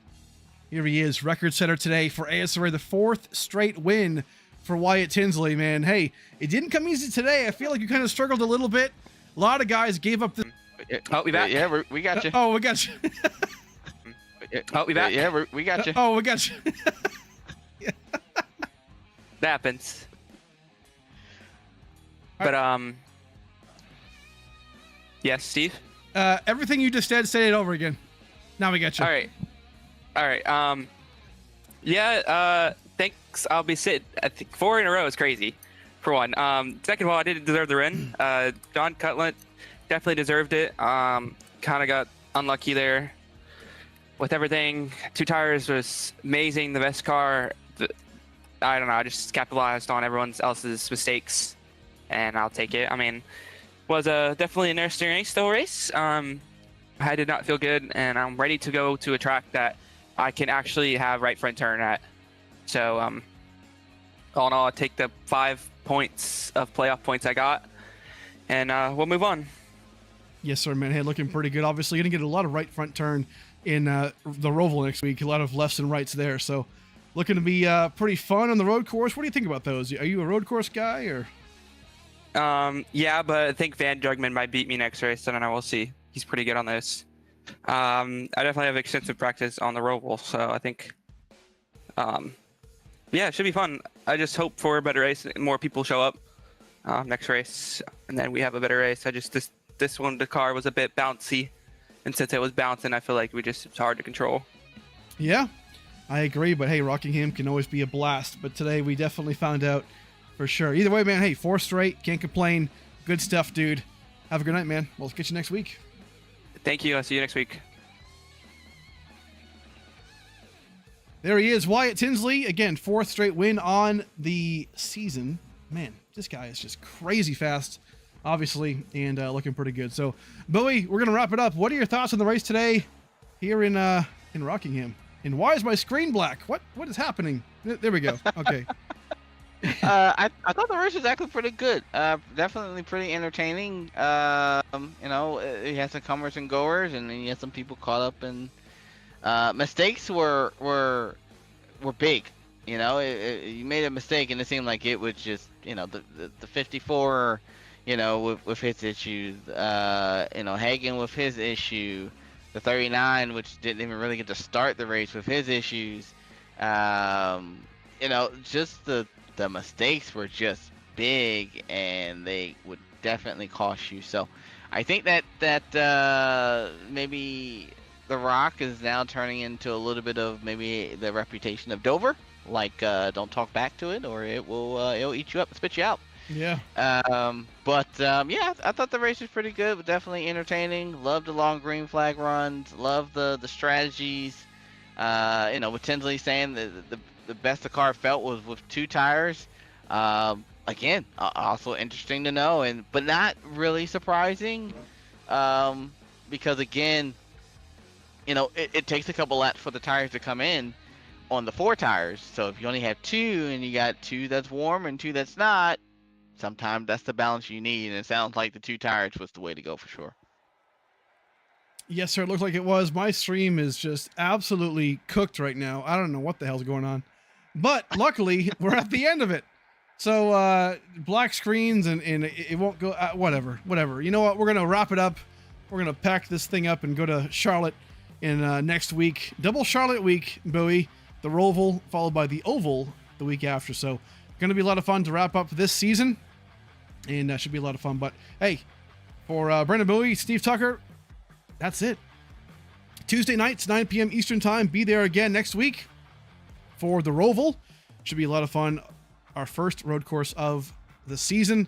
Here he is, record setter today for ASRA, the 4th straight win for Wyatt Tinsley, man. Hey, it didn't come easy today. I feel like you kind of struggled a little bit. A lot of guys gave up the... Oh, we back? Yeah, we got you. Oh, we got you. Oh, we back? Yeah, we got you. Oh, we got you. That happens. But yes, Steve. Everything you just said, say it over again. Now we got you. All right. Yeah. Thanks. I'll be sitting. I think 4 in a row is crazy. For one. Second of all, I didn't deserve the win. John Cutlet definitely deserved it. Kind of got unlucky there with everything. 2 tires was amazing. The best car. I don't know. I just capitalized on everyone else's mistakes, and I'll take it. I mean, was definitely an interesting race, the whole race. I did not feel good, and I'm ready to go to a track that I can actually have right front turn at. So, all in all, I'll take the 5 points of playoff points I got, and we'll move on. Yes, sir, man. Hey, looking pretty good. Obviously, going to get a lot of right front turn in the Roval next week. A lot of lefts and rights there. So, looking to be pretty fun on the road course. What do you think about those? Are you a road course guy or? Yeah, but I think Van Jugman might beat me next race. I don't know. We'll see. He's pretty good on this. I definitely have extensive practice on the Roval, so I think, yeah, it should be fun. I just hope for a better race. More people show up next race, and then we have a better race. This one, the car was a bit bouncy, and since it was bouncing, I feel like it's hard to control. Yeah, I agree. But hey, Rockingham can always be a blast. But today we definitely found out for sure. Either way, man. Hey, 4 straight, can't complain. Good stuff, dude. Have a good night, man. We'll get you next week. Thank you. I'll see you next week. There he is, Wyatt Tinsley. Again, 4th straight win on the season. Man, this guy is just crazy fast, obviously, and looking pretty good. So, Bowie, we're going to wrap it up. What are your thoughts on the race today here in Rockingham? And why is my screen black? What is happening? There we go. Okay. I thought the race was actually pretty good. Definitely pretty entertaining. You know, it had some comers and goers, and then you had some people caught up in mistakes were big. You know, you made a mistake, and it seemed like it was just, you know, the 54, you know, with his issues. You know, Hagen with his issue, the 39, which didn't even really get to start the race with his issues. You know, just the mistakes were just big, and they would definitely cost you. So I think that maybe the Rock is now turning into a little bit of maybe the reputation of Dover, like don't talk back to it or it'll eat you up and spit you out. Yeah. Yeah, I thought the race was pretty good, but definitely entertaining. Loved the long green flag runs. Loved the strategies. You know, with Tinsley saying the best the car felt was with 2 tires. Again, also interesting to know, but not really surprising, because again, you know, it takes a couple laps for the tires to come in on the 4 tires. So if you only have 2 and you got 2 that's warm and 2 that's not, sometimes that's the balance you need. And it sounds like the 2 tires was the way to go for sure. Yes, sir. It looked like it was. My stream is just absolutely cooked right now. I don't know what the hell's going on. But luckily, we're at the end of it. So black screens and it won't go. Whatever. You know what? We're going to wrap it up. We're going to pack this thing up and go to Charlotte in next week. Double Charlotte week, Bowie. The Roval followed by the Oval the week after. So going to be a lot of fun to wrap up this season. And that should be a lot of fun. But hey, for Brandon Bowie, Steve Tucker, that's it. Tuesday nights, 9 p.m. Eastern time. Be there again next week for the Roval. Should be a lot of fun. Our first road course of the season.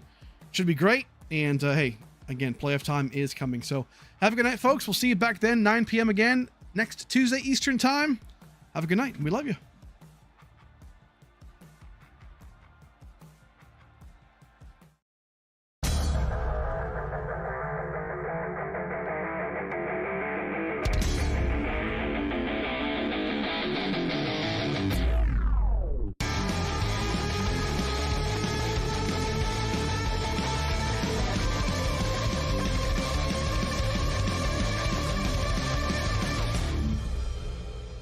Should be great. And hey, again, playoff time is coming. So have a good night, folks. We'll see you back then, 9 p.m. again next Tuesday Eastern time. Have a good night. We love you.